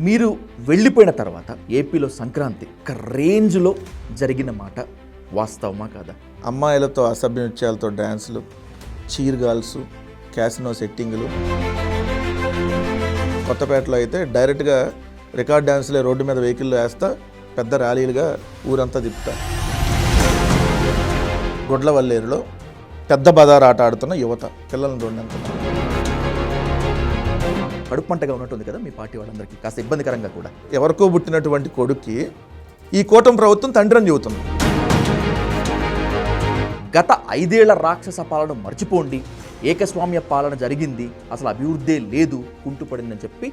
మీరు వెళ్ళిపోయిన తర్వాత ఏపీలో సంక్రాంతి ఒక రేంజ్లో జరిగిన మాట వాస్తవమా కాదా? అమ్మాయిలతో అసభ్య నృత్యాలతో డ్యాన్సులు, చీర్ గర్ల్స్, క్యాసినో సెట్టింగులు. కొత్తపేటలో అయితే డైరెక్ట్గా రికార్డ్ డ్యాన్సులే రోడ్డు మీద వెహికల్లో వేస్తా పెద్ద ర్యాలీలుగా ఊరంతా తిప్పుతా. గొడ్లవల్లేరులో పెద్ద బజార్ ఆట ఆడుతున్న యువత పిల్లలను చూడండి. కడుపు మంటగా ఉన్నట్టుంది కదా మీ పార్టీ వాళ్ళందరికీ, కాస్త ఇబ్బందికరంగా కూడా. ఎవరికో పుట్టినటువంటి కొడుక్కి ఈ కూటమి ప్రభుత్వం తండ్రి అని చెబుతుంది. గత 5 ఏళ్ల రాక్షస పాలన మర్చిపోండి, ఏకస్వామ్య పాలన జరిగింది, అసలు అభివృద్ధే లేదు, కుంటుపడిందని చెప్పి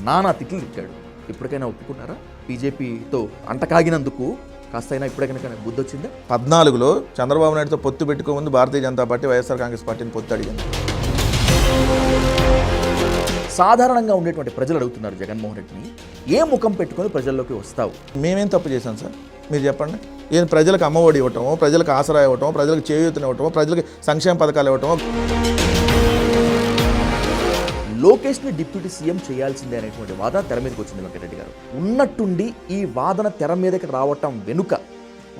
నానా తిట్లు తిట్టాడు. ఇప్పటికైనా ఒప్పుకున్నారా? బీజేపీతో అంటకాగినందుకు కాస్తైనా ఇప్పటికైనా బుద్ధి వచ్చిందా? 14లో చంద్రబాబు నాయుడుతో పొత్తు పెట్టుకోముందు భారతీయ జనతా పార్టీ వైఎస్ఆర్ కాంగ్రెస్ పార్టీని పొత్తు అడిగింది. సాధారణంగా ఉండేటువంటి ప్రజలు అడుగుతున్నారు జగన్మోహన్ రెడ్డిని, ఏ ముఖం పెట్టుకొని ప్రజల్లోకి వస్తావు? మేమేం తప్పు చేశాం సార్, మీరు చెప్పండి. ఏం ప్రజలకు అమ్మఒడి ఇవ్వటమో, ప్రజలకు ఆసరా ఇవ్వటమో, ప్రజలకు చేయూతను ఇవ్వటమో, ప్రజలకు సంక్షేమ పథకాలు ఇవ్వటమో. లోకేష్ని డిప్యూటీ సీఎం చేయాల్సిందే అనేటువంటి వాదన తెర మీదకి వచ్చింది వెంకటరెడ్డి గారు. ఉన్నట్టుండి ఈ వాదన తెర మీదకి రావటం వెనుక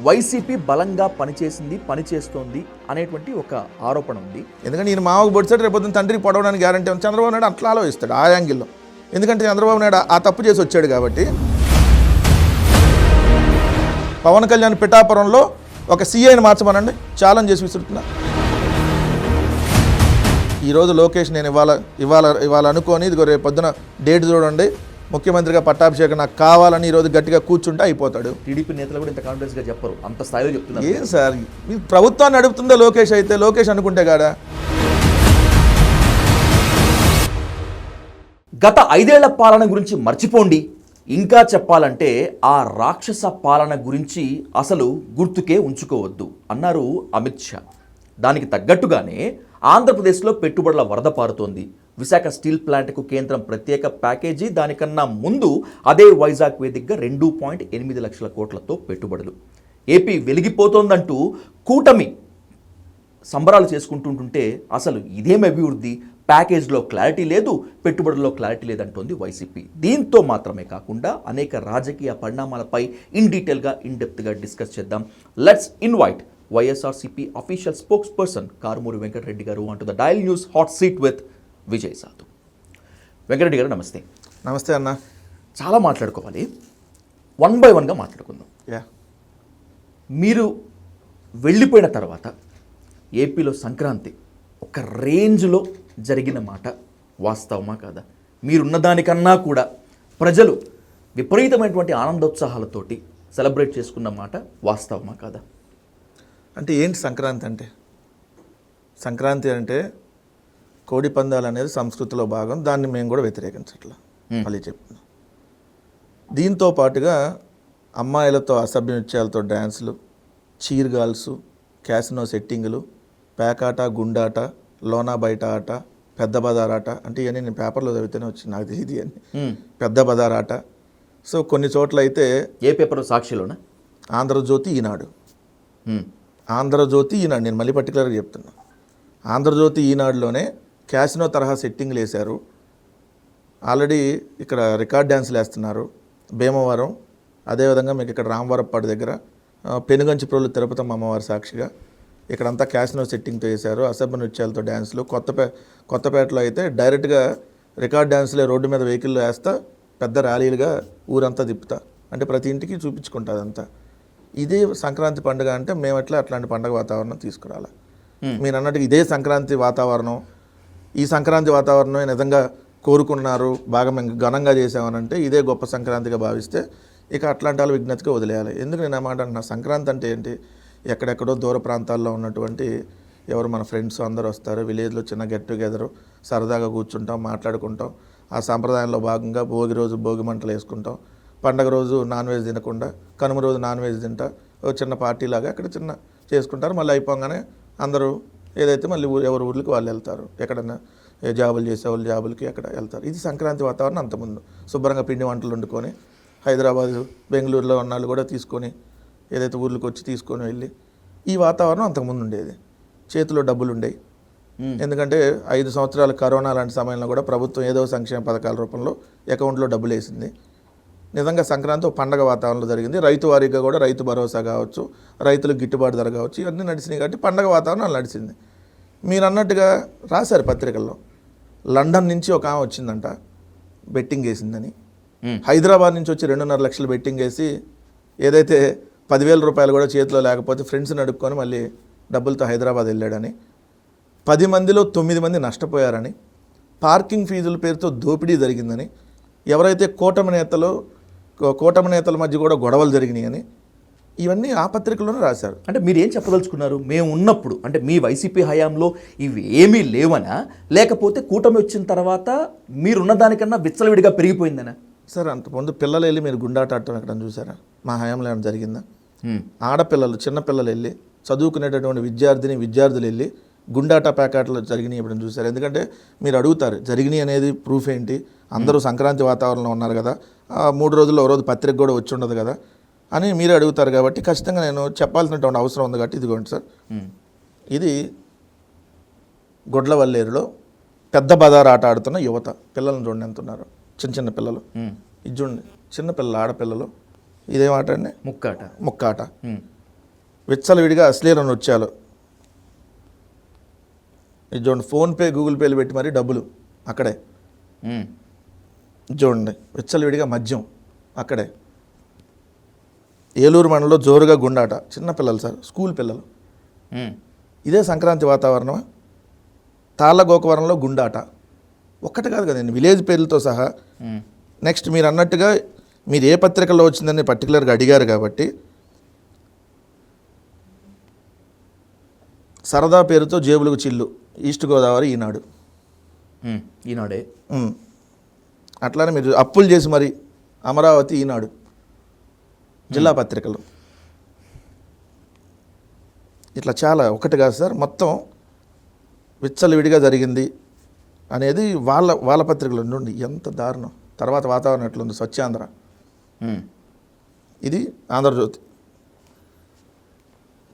వైసీపీ బలంగా పనిచేస్తోంది అనేటువంటి ఒక ఆరోపణ ఉంది. ఎందుకంటే ఈయన మామకు పొడిచాడు, రేపు తండ్రికి పొడవడానికి గ్యారంటీ ఉంది. చంద్రబాబు నాయుడు అట్లా ఆలోచిస్తాడు ఆ యాంగిల్లో. ఎందుకంటే చంద్రబాబు నాయుడు ఆ తప్పు చేసి వచ్చాడు కాబట్టి. పవన్ కళ్యాణ్ పిఠాపురంలో ఒక సీఐని మార్చమనండి, ఛాలెంజ్ చేసి విసురుతున్నా. ఈరోజు లోకేష్ నేను ఇవాళ అనుకొని ఇదిగో రేపు పొద్దున డేట్ చూడండి, ముఖ్యమంత్రిగా పట్టాభిషేకం నాకు కావాలని ఈరోజు గట్టిగా కూర్చుంటే అయిపోతాడు. టీడీపీ నేతలు కూడా ఇంత కాన్ఫిడెన్స్గా చెప్పరు, అంత స్థాయిలో చెప్తున్నారు. ఏం సార్, మీ ప్రభుత్వాన్ని నడుపుతుందో లోకేష్ అయితే, లోకేష్ అనుకుంటే కాడా. గత 5 ఏళ్ల పాలన గురించి మర్చిపోండి, ఇంకా చెప్పాలంటే ఆ రాక్షస పాలన గురించి అసలు గుర్తుకే ఉంచుకోవద్దు అన్నారు అమిత్ షా. దానికి తగ్గట్టుగానే ఆంధ్రప్రదేశ్లో పెట్టుబడుల వరద పారుతోంది. విశాఖ స్టీల్ ప్లాంట్కు కేంద్రం ప్రత్యేక ప్యాకేజీ, దానికన్నా ముందు అదే వైజాగ్ వేదికగా 2.8 లక్షల కోట్లతో పెట్టుబడులు. ఏపీ వెలిగిపోతోందంటూ కూటమి సంబరాలు చేసుకుంటుంటే అసలు ఇదేం అభివృద్ధి, ప్యాకేజ్లో క్లారిటీ లేదు, పెట్టుబడుల్లో క్లారిటీ లేదంటోంది వైసీపీ. దీంతో మాత్రమే కాకుండా అనేక రాజకీయ పరిణామాలపై ఇన్ డెప్త్గా డిస్కస్ చేద్దాం. Let's invite YSRCP official spokesperson Karumuri Venkata Reddy గారు అంటూ the dial news hot seat with Vijay Sadhu. Venkata Reddy గారు నమస్తే. నమస్తే అన్న. చాలా మాట్లాడుకోవాలి, 1 by 1గా మాట్లాడుకుందాం. మీరు వెళ్ళిపోయిన తర్వాత ఏపీలో సంక్రాంతి ఒక రేంజ్లో జరిగిన మాట వాస్తవమా కాదా? మీరున్న దానికన్నా కూడా ప్రజలు విపరీతమైనటువంటి ఆనందోత్సాహాలతోటి సెలబ్రేట్ చేసుకున్న మాట వాస్తవమా కాదా? అంటే ఏంటి సంక్రాంతి అంటే? సంక్రాంతి అంటే కోడి పందాలు అనేది సంస్కృతిలో భాగం, దాన్ని మేము కూడా వ్యతిరేకించట్లా, మళ్ళీ చెప్తున్నాం. దీంతో పాటుగా అమ్మాయిలతో అసభ్య నృత్యాలతో డ్యాన్సులు, చీర్ గర్ల్స్, క్యాసినో సెట్టింగులు, పేకాట, గుండాట, లోనా బయట ఆట, పెద్ద బజార్ ఆట, అంటే ఇవన్నీ నేను పేపర్లో చదివితేనే వచ్చింది, నాకు తెలియదు అని. పెద్ద బజార్ ఆట. సో కొన్ని చోట్ల అయితే ఏ పేపర్? సాక్షిలోనా? ఆంధ్రజ్యోతి, ఈనాడు. ఆంధ్రజ్యోతి, ఈనాడు, నేను మళ్ళీ పర్టికులర్గా చెప్తున్నా. ఆంధ్రజ్యోతి, ఈనాడులోనే క్యాసినో తరహా సెట్టింగ్లు వేశారు. ఆల్రెడీ ఇక్కడ రికార్డ్ డ్యాన్సులు వేస్తున్నారు భీమవరం, అదేవిధంగా మీకు ఇక్కడ రామవరప్పాడు దగ్గర పెనుగంచిప్రోలు తిరుపతమ్మ అమ్మవారి సాక్షిగా ఇక్కడంతా క్యాసినో సెట్టింగ్తో వేశారు. అసభ్య నృత్యాలతో డ్యాన్సులు. కొత్తపేటలో అయితే డైరెక్ట్గా రికార్డ్ డ్యాన్సులే రోడ్డు మీద వెహికల్లో వేస్తా పెద్ద ర్యాలీలుగా ఊరంతా తిప్పుతా, అంటే ప్రతి ఇంటికి చూపించుకుంటుంది అంతా. ఇదే సంక్రాంతి పండుగ అంటే మేము అట్లాంటి పండుగ వాతావరణం తీసుకురాలి. మీరు అన్నట్టుగా ఇదే సంక్రాంతి వాతావరణం, ఈ సంక్రాంతి వాతావరణం నిజంగా కోరుకున్నారు, బాగా మేము ఘనంగా చేసామనంటే ఇదే గొప్ప సంక్రాంతిగా భావిస్తే ఇక అట్లాంటి వాళ్ళు విజ్ఞతగా వదిలేయాలి. ఎందుకు నేను అన్నమాట అంటున్నా, సంక్రాంతి అంటే ఏంటి, ఎక్కడెక్కడో దూర ప్రాంతాల్లో ఉన్నటువంటి ఎవరు మన ఫ్రెండ్స్ అందరూ వస్తారు, విలేజ్లో చిన్న గెట్ టుగెదరు, సరదాగా కూర్చుంటాం, మాట్లాడుకుంటాం. ఆ సాంప్రదాయంలో భాగంగా భోగి రోజు భోగి మంటలు వేసుకుంటాం, పండగ రోజు నాన్ వెజ్ తినకుండా కనుమ రోజు నాన్ వెజ్ తింటా ఒక చిన్న పార్టీలాగా అక్కడ చిన్న చేసుకుంటారు. మళ్ళీ అయిపోగానే అందరూ ఏదైతే మళ్ళీ ఎవరి ఊర్లకి వాళ్ళు వెళ్తారు, ఎక్కడన్నా జాబులు చేసేవాళ్ళు జాబులకి అక్కడ వెళ్తారు. ఇది సంక్రాంతి వాతావరణం. అంతకుముందు శుభ్రంగా పిండి వంటలు వండుకొని హైదరాబాదు, బెంగళూరులో ఉన్న వాళ్ళు కూడా తీసుకొని ఏదైతే ఊర్లకు వచ్చి తీసుకొని వెళ్ళి ఈ వాతావరణం అంతకుముందు ఉండేది. చేతిలో డబ్బులు ఉండేవి, ఎందుకంటే 5 సంవత్సరాల కరోనా లాంటి సమయంలో కూడా ప్రభుత్వం ఏదో సంక్షేమ పథకాల రూపంలో అకౌంట్లో డబ్బులు వేసింది. నిజంగా సంక్రాంతి ఒక పండగ వాతావరణంలో జరిగింది. రైతు వారీగా కూడా రైతు భరోసా కావచ్చు, రైతులకు గిట్టుబాటు ధర కావచ్చు, ఇవన్నీ నడిచినాయి కాబట్టి పండగ వాతావరణం నడిచింది. మీరు అన్నట్టుగా రాశారు పత్రికల్లో, లండన్ నుంచి ఒక ఆమె వచ్చిందంట బెట్టింగ్ వేసిందని, హైదరాబాద్ నుంచి వచ్చి 2.5 లక్షలు బెట్టింగ్ వేసి ఏదైతే 10,000 రూపాయలు కూడా చేతిలో లేకపోతే ఫ్రెండ్స్ని అడుక్కొని మళ్ళీ డబ్బులతో హైదరాబాద్ వెళ్ళాడని, 10 మందిలో 9 మంది నష్టపోయారని, పార్కింగ్ ఫీజుల పేరుతో దోపిడీ జరిగిందని, ఎవరైతే కూటమి నేతల మధ్య కూడా గొడవలు జరిగినాయని, ఇవన్నీ ఆ పత్రికలోనే రాశారు. అంటే మీరు ఏం చెప్పదలుచుకున్నారు? మేము ఉన్నప్పుడు అంటే మీ వైసీపీ హయాంలో ఇవి ఏమీ లేవనా, లేకపోతే కూటమి వచ్చిన తర్వాత మీరున్న దానికన్నా విచ్చలవిడిగా పెరిగిపోయిందనా? సార్, అంతకుముందు పిల్లలు వెళ్ళి మీరు గుండాట ఆడటం ఎక్కడ చూసారా? మా హయాంలో ఏమైనా జరిగిందా? ఆడపిల్లలు చిన్నపిల్లలు వెళ్ళి చదువుకునేటటువంటి విద్యార్థులు వెళ్ళి గుండాట ప్యాకెట్లు జరిగినాయి ఎప్పుడైనా చూసారు? ఎందుకంటే మీరు అడుగుతారు జరిగినాయి అనేది ప్రూఫ్ ఏంటి, అందరూ సంక్రాంతి వాతావరణంలో ఉన్నారు కదా, 3 రోజుల్లో ఒక రోజు పత్రిక కూడా వచ్చి ఉండదు కదా అని మీరే అడుగుతారు. కాబట్టి ఖచ్చితంగా నేను చెప్పాల్సినటువంటి అవసరం ఉంది. కాబట్టి ఇదిగోండి సార్, ఇది గొడ్లవల్లేరులో పెద్ద బజార్ ఆట ఆడుతున్న యువత పిల్లలను చూడండి ఎంత ఉన్నారు, చిన్న పిల్లలు. ఇది చూడండి, చిన్నపిల్లలు ఆడపిల్లలు. ఇదేం ఆట అండి? ముక్కాట. విచ్చలవిడిగా అశ్లీల నృత్యాలు. ఇది చూడండి, ఫోన్పే గూగుల్ పేలు పెట్టి మరీ డబ్బులు అక్కడే. చూడండి, విచ్చలవిడిగా మద్యం అక్కడే. ఏలూరు మండలంలో జోరుగా గుండాట, చిన్నపిల్లలు సార్, స్కూల్ పిల్లలు. ఇదే సంక్రాంతి వాతావరణం. తాళ్ళగోకవరంలో గుండాట. ఒక్కటి కాదు కదండి, విలేజ్ పేర్లతో సహా. నెక్స్ట్ మీరు అన్నట్టుగా మీరు ఏ పత్రికల్లో వచ్చిందని పర్టికులర్గా అడిగారు కాబట్టి, సరదా పేరుతో జేబులకు చిల్లు, ఈస్ట్ గోదావరి ఈనాడే. అట్లానే మీరు అప్పులు చేసి మరి అమరావతి ఈనాడు, జిల్లా పత్రికలు. ఇట్లా చాలా, ఒకటి కాదు సార్, మొత్తం విచ్చలవిడిగా జరిగింది అనేది వాళ్ళ పత్రికలు ఉండి ఎంత దారుణం. తర్వాత వాతావరణం ఎట్లుంది, స్వచ్ఛాంధ్ర. ఇది ఆంధ్రజ్యోతి.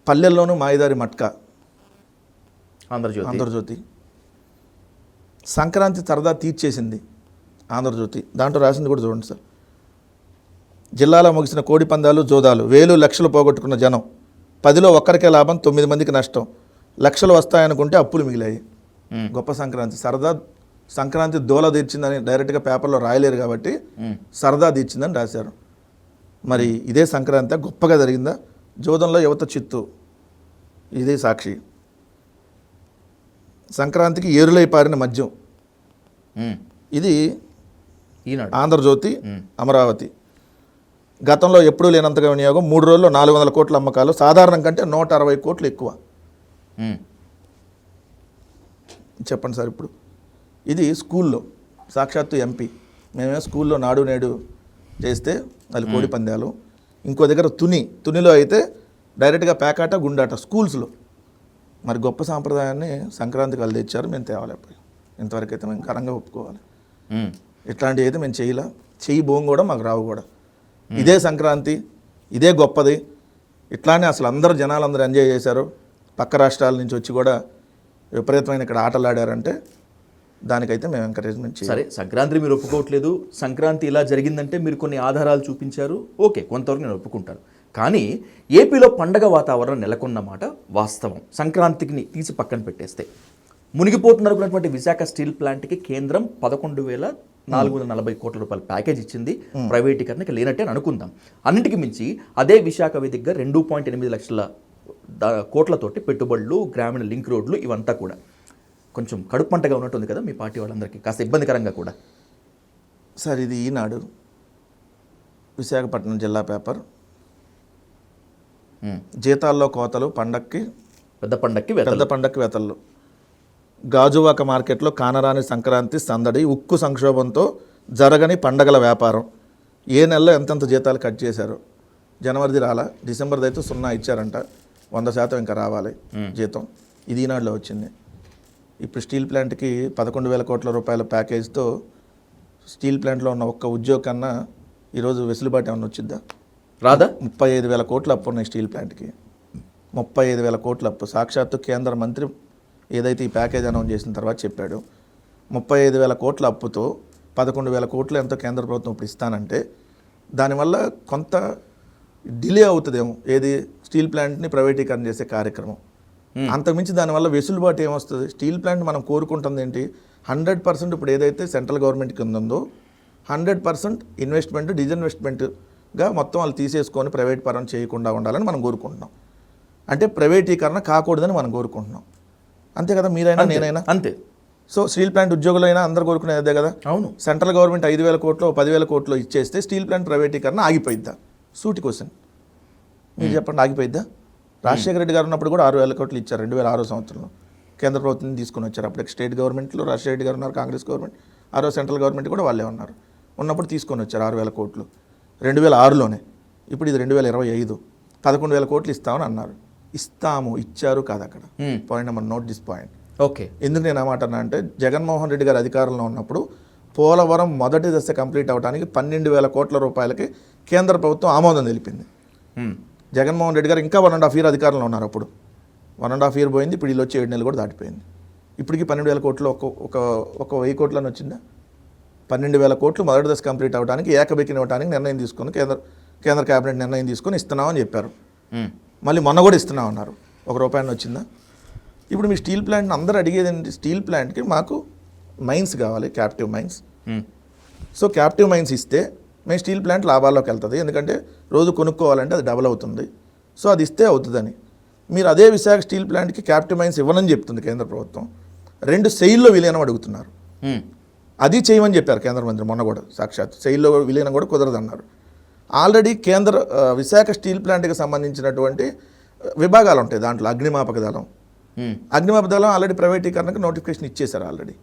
పల్లెల్లోనూ మాయదారి మట్కా, ఆంధ్రజ్యోతి. సంక్రాంతి సరదా తీర్చేసింది, ఆంధ్రజ్యోతి. దాంట్లో రాసింది కూడా చూడండి సార్. జిల్లాలో ముగిసిన కోడి పందాలు జోదాలు, వేలు లక్షలు పోగొట్టుకున్న జనం, 10లో ఒక్కరికే లాభం, 9 మందికి నష్టం, లక్షలు వస్తాయనుకుంటే అప్పులు మిగిలాయి. గొప్ప సంక్రాంతి. సంక్రాంతి దోల తీర్చిందని డైరెక్ట్గా పేపర్లో రాయలేరు కాబట్టి సరదా తీర్చిందని రాశారు. మరి ఇదే సంక్రాంతి గొప్పగా జరిగిందా? జోదంలో యువత చిత్తు, ఇదే సాక్షి. సంక్రాంతికి ఏరులై పారిన మద్యం, ఇది ఆంధ్రజ్యోతి, అమరావతి. గతంలో ఎప్పుడూ లేనంతగా వినియోగం, 3 రోజుల్లో 400 కోట్ల అమ్మకాలు, సాధారణం కంటే 160 కోట్లు ఎక్కువ. చెప్పండి సార్. ఇప్పుడు ఇది స్కూల్లో సాక్షాత్తు ఎంపీ, మేమే స్కూల్లో నాడు నేడు చేస్తే అది కోడి పందాలు. ఇంకో దగ్గర తునిలో అయితే డైరెక్ట్గా పేకాట గుండాట స్కూల్స్లో. మరి గొప్ప సాంప్రదాయాన్ని సంక్రాంతికి వాళ్ళు తెచ్చారు, మేము తేవాలేకపోయాం. ఇంతవరకు అయితే మేము కరంగా ఒప్పుకోవాలి. ఇట్లాంటివి అయితే మేము చెయ్యిబోం కూడా, మాకు రావు కూడా. ఇదే సంక్రాంతి, ఇదే గొప్పది. ఇట్లానే అసలు జనాలందరూ ఎంజాయ్ చేశారు. పక్క రాష్ట్రాల నుంచి వచ్చి కూడా విపరీతమైన ఇక్కడ ఆటలు ఆడారంటే దానికైతే మేము ఎంకరేజ్మెంట్ చేయాలి. సరే, సంక్రాంతి మీరు ఒప్పుకోవట్లేదు, సంక్రాంతి ఇలా జరిగిందంటే మీరు కొన్ని ఆధారాలు చూపించారు, ఓకే, కొంతవరకు నేను ఒప్పుకుంటాను. కానీ ఏపీలో పండగ వాతావరణం నెలకొన్నమాట వాస్తవం. సంక్రాంతిని తీసి పక్కన పెట్టేస్తే మునిగిపోతున్నటువంటి విశాఖ స్టీల్ ప్లాంట్కి కేంద్రం 11,440 కోట్ల రూపాయల ప్యాకేజ్ ఇచ్చింది. ప్రైవేటీకరణకి లేనట్టే అని అనుకుందాం. అన్నింటికి మించి అదే విశాఖ వేదికగా 2.8 లక్షల కోట్లతోటి పెట్టుబడులు, గ్రామీణ లింక్ రోడ్లు, ఇవంతా కూడా కొంచెం కడుపుమంటగా ఉన్నట్టుంది కదా మీ పార్టీ వాళ్ళందరికీ, కాస్త ఇబ్బందికరంగా కూడా. సార్, ఇది ఈనాడు విశాఖపట్నం జిల్లా పేపర్. జీతాల్లో కోతలు, పెద్ద పండక్కి వేతలు. గాజువాక మార్కెట్లో కానరాని సంక్రాంతి సందడి, ఉక్కు సంక్షోభంతో జరగని పండగల వ్యాపారం. ఏ నెలలో ఎంతెంత జీతాలు కట్ చేశారు. జనవరిది రాలా, డిసెంబర్ది అయితే 0 ఇచ్చారంట, 100% ఇంకా రావాలి జీతం. ఇది ఈనాడులో వచ్చింది. ఇప్పుడు స్టీల్ ప్లాంట్కి 11,000 కోట్ల రూపాయల ప్యాకేజ్తో స్టీల్ ప్లాంట్లో ఉన్న ఒక్క ఉద్యోగం కన్నా ఈరోజు వెసులుబాటు ఏమన్నా వచ్చిద్దా? రాదా? 35,000 కోట్ల అప్పు ఉన్నాయి స్టీల్ ప్లాంట్కి. 35,000 కోట్ల అప్పు. సాక్షాత్తు కేంద్ర మంత్రి ఏదైతే ఈ ప్యాకేజ్ అనౌన్స్ చేసిన తర్వాత చెప్పాడు. 35,000 కోట్ల అప్పుతో 11,000 కోట్లు ఎంతో కేంద్ర ప్రభుత్వం ఇప్పుడు ఇస్తానంటే దానివల్ల కొంత డిలే అవుతుందేమో ఏది స్టీల్ ప్లాంట్ని ప్రైవేటీకరణ చేసే కార్యక్రమం. అంతకుమించి దానివల్ల వెసులుబాటు ఏమొస్తుంది? స్టీల్ ప్లాంట్ మనం కోరుకుంటుంది ఏంటి? 100% ఇప్పుడు ఏదైతే సెంట్రల్ గవర్నమెంట్కి ఉందో 100% ఇన్వెస్ట్మెంట్ డిజిన్వెస్ట్మెంట్గా మొత్తం వాళ్ళు తీసేసుకొని ప్రైవేట్ పరం చేయకుండా ఉండాలని మనం కోరుకుంటున్నాం. అంటే ప్రైవేటీకరణ కాకూడదని మనం కోరుకుంటున్నాం. అంతే కదా, మీరైనా నేనైనా అంతే. సో స్టీల్ ప్లాంట్ ఉద్యోగులైనా అందరు కోరుకునేది అదే కదా. అవును. సెంట్రల్ గవర్నమెంట్ 5,000 కోట్లు 10,000 కోట్లు ఇచ్చేస్తే స్టీల్ ప్లాంట్ ప్రైవేటీకరణ ఆగిపోయిద్దా? సూటి క్వశ్చన్. మీరు చెప్పండి, ఆగిపోయిద్దా? రాజశేఖర రెడ్డి గారు ఉన్నప్పుడు కూడా 6,000 కోట్లు ఇచ్చారు 2006 సంవత్సరంలో. కేంద్ర ప్రభుత్వం తీసుకుని వచ్చారు. అప్పటికి స్టేట్ గవర్నమెంట్లో రాజశేఖర రెడ్డి గారు ఉన్నారు, కాంగ్రెస్ గవర్నమెంట్. సెంట్రల్ గవర్నమెంట్ కూడా వాళ్ళే ఉన్నారు. ఉన్నప్పుడు తీసుకొని వచ్చారు 6,000 కోట్లు 2006లోనే. ఇప్పుడు ఇది 2025 11,000 కోట్లు ఇస్తామని అన్నారు. ఇచ్చారు కాదు అక్కడ. Point number note this point. Okay. ఎందుకు నేను ఏమాట అంటే జగన్మోహన్ రెడ్డి గారు అధికారంలో ఉన్నప్పుడు పోలవరం మొదటి దశ కంప్లీట్ అవడానికి 12,000 కోట్ల రూపాయలకి కేంద్ర ప్రభుత్వం ఆమోదం తెలిపింది. జగన్మోహన్ రెడ్డి గారు ఇంకా 1.5 year అధికారంలో ఉన్నారు. అప్పుడు 1.5 year పోయింది. ఇప్పుడు వీళ్ళు వచ్చి 7 నెలలు కూడా దాటిపోయింది. ఇప్పటికి 12,000 కోట్లు ఒక 1,000 కోట్లని వచ్చిందా? 12,000 కోట్లు మొదటి దశ కంప్లీట్ అవడానికి ఏకబెక్కిన ఇవ్వడానికి నిర్ణయం తీసుకుని కేంద్ర కేబినెట్ నిర్ణయం తీసుకొని ఇస్తున్నామని చెప్పారు. మళ్ళీ మొన్న కూడా ఇస్తున్నామన్నారు. ₹1 వచ్చిందా? ఇప్పుడు మీ స్టీల్ ప్లాంట్ని అందరూ అడిగేది ఏంటి? స్టీల్ ప్లాంట్కి మాకు మైన్స్ కావాలి, captive mines. So captive mines ఇస్తే మేము స్టీల్ ప్లాంట్ లాభాల్లోకి వెళ్తుంది. ఎందుకంటే రోజు కొనుక్కోవాలంటే అది డబల్ అవుతుంది. సో అది ఇస్తే అవుతుందని. మీరు అదే విశాఖ స్టీల్ ప్లాంట్కి క్యాప్టివ్ మైన్స్ ఇవ్వనని చెప్తుంది కేంద్ర ప్రభుత్వం. 2 సెయిల్లో విలీనం అడుగుతున్నారు. అది చేయమని చెప్పారు కేంద్ర మంత్రి మొన్న కూడా. సాక్షాత్ సెయిల్లో విలీనం కూడా కుదరదన్నారు. ఆల్రెడీ విశాఖ స్టీల్ ప్లాంట్కి సంబంధించినటువంటి విభాగాలు ఉంటాయి. దాంట్లో అగ్నిమాపక దళం ఆల్రెడీ ప్రైవేటీకరణకు నోటిఫికేషన్ ఇచ్చేశారు ఆల్రెడీ.